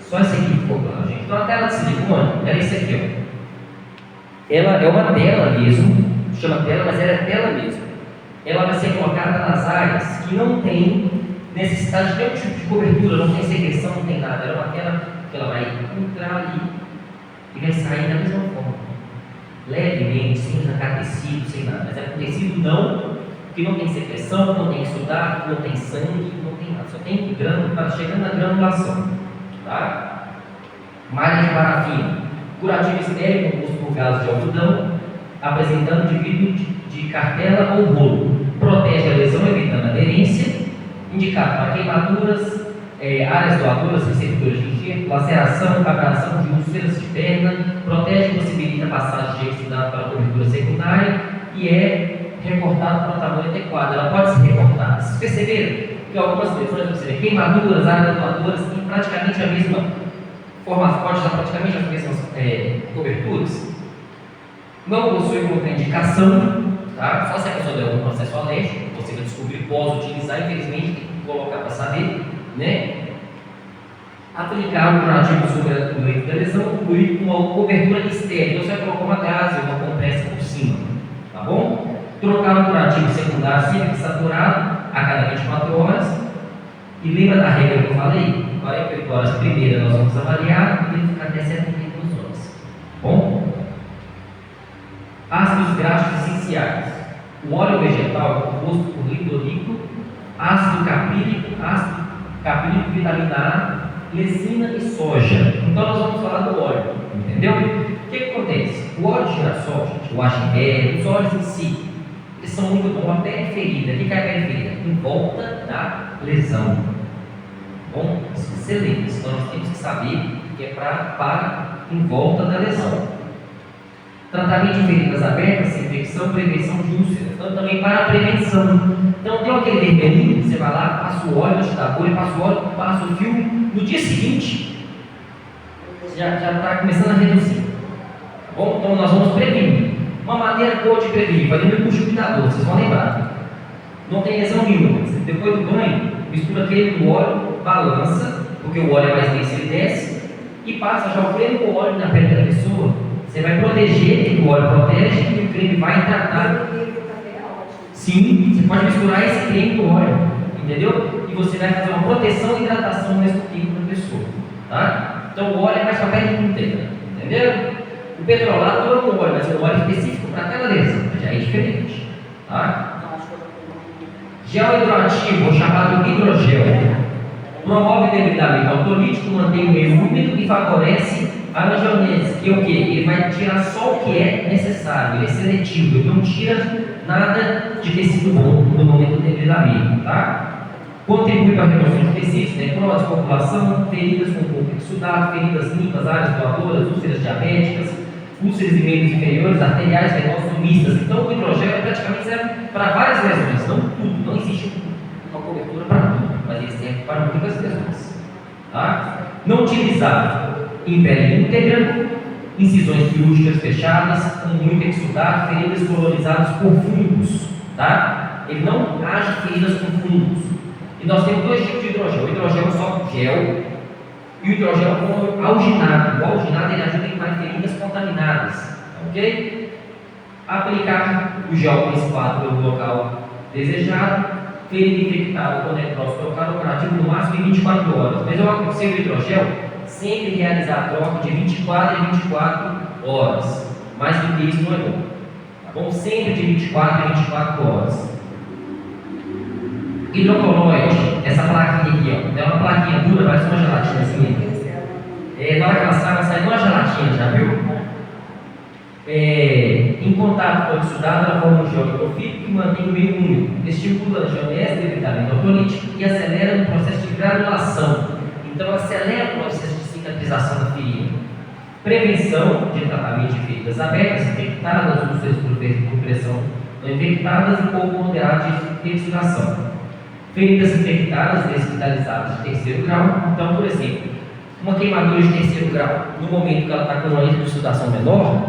Só esse aqui ficou claro, gente. Então a tela de silicone, ela é isso aqui, ó. Ela é uma tela mesmo, chama tela, mas ela é tela mesmo. Ela vai ser colocada nas áreas que não tem necessidade de nenhum tipo de cobertura, não tem secreção, não tem nada. Ela é uma tela que ela vai entrar ali e vai sair da mesma forma. Levemente, sem arrancar tecido, sem nada. Mas é com tecido não, que não tem secreção, não tem exudato, não tem sangue, não tem nada. Só tem grânulo, chegando na granulação. Tá? Malha de parafina, curativo estéril composto por gases de algodão, apresentando indivíduo de cartela ou rolo, protege a lesão evitando aderência, indicado para queimaduras, áreas doadoras, receptores de enxerto, laceração, abração de úlceras de perna, protege e possibilita a passagem de exudado para a cobertura secundária e é recortado para o tamanho adequado. Ela pode ser recortada. Vocês perceberam que algumas lesões, você vê queimaduras, áreas doadoras, têm praticamente a mesma forma, pode usar praticamente as mesmas coberturas. Não possui contraindicação, tá? Só se a pessoa der algum processo alérgico, você vai descobrir pós utilizar, infelizmente tem que colocar para saber, né? Aplicar um curativo sobre o leito da lesão, concluir com uma cobertura estéril, você vai colocar uma gaze ou uma compressa por cima, tá bom? Trocar um curativo secundário sempre saturado a cada 24 horas. E lembra da regra que eu falei? 48 horas primeira nós vamos avaliar e ele fica até 72 horas. Bom? Ácidos graxos essenciais. O óleo vegetal é composto por lindolíquido, ácido caprílico, vitamina A, lesina e soja. Então nós vamos falar do óleo, entendeu? O que acontece? O óleo de girassol, gente, o AGL, os óleos em si, eles são muito bons. A pele ferida, o que é a pele ferida? Em volta da lesão. Bom, excelente. Então nós temos que saber que é para em volta da lesão. Tratamento de feridas abertas, infecção, prevenção de úlceras. Então também para a prevenção. Então tem aquele vermelhinho, você vai lá, passa o óleo, te dá bolha, passa o óleo, passa o filme. No dia seguinte, já está começando a reduzir. Tá bom? Então nós vamos prevenir. Uma maneira boa de prevenir, fazendo o cuidador, vocês vão lembrar. Não tem lesão nenhuma. Depois do banho, mistura creme com óleo, balança, porque o óleo é mais denso, ele desce, e passa já o creme com óleo na pele da pessoa. Você vai proteger, que o óleo protege e o creme vai tratar. Sim, você pode misturar esse creme com óleo, entendeu? E você vai fazer uma proteção e hidratação nesse tempo da pessoa, tá? Então o óleo é mais para a pele inteira, entendeu? O petrolato é um óleo, mas é um óleo específico para aquela lesão, já é diferente, tá? Gel hidroativo, chamado hidrogel, promove debridamento autolítico, mantém o meio úmido e favorece a angiogênese, que é o quê? Ele vai tirar só o que é necessário, ele é seletivo, ele não tira nada de tecido bom no momento do debridamento, tá? Contribui para a remoção de tecidos, necrose, população, feridas com corpo exudado, feridas limpas, áreas doadoras, úlceras diabéticas, úlceras e meios inferiores, arteriais, venosas mistas. Então o hidrogel praticamente serve para várias lesões, não tudo, não existe uma cobertura para tudo, mas ele serve para muitas lesões, tá? Não utilizado em pele íntegra, incisões quirúrgicas fechadas, com muito exudado, feridas colonizadas por fungos, tá? Ele não age feridas com fungos. E nós temos dois tipos de hidrogel: o hidrogel só gel e o hidrogel com alginado. O alginado ele ajuda a limpar feridas contaminadas, ok? Aplicar o gel principal pelo local desejado, ferida infectada com necrose trocada operativo no máximo em 24 horas. Mas eu aconselho o hidrogel sempre realizar a troca de 24 em 24 horas. Mais do que isso não é bom. Tá bom? Sempre de 24 em 24 horas. Hidrocoloide, essa plaquinha aqui, ó, é uma plaquinha dura, parece uma gelatina assim. Na hora que ela sai uma gelatina, já viu? Em contato com o exudado, ela forma um gel hidrofílico que mantém o meio úmido, estimula a geonese de vitamina autolítica e acelera o processo de granulação. Então, acelera o processo de cicatrização da ferida. Prevenção de tratamento de feridas abertas, infectadas, úlceras por pressão não infectadas e pouco moderado de exudação. Feridas infectadas, desvitalizadas de terceiro grau. Então, por exemplo, uma queimadura de terceiro grau, no momento que ela está com uma exudação menor,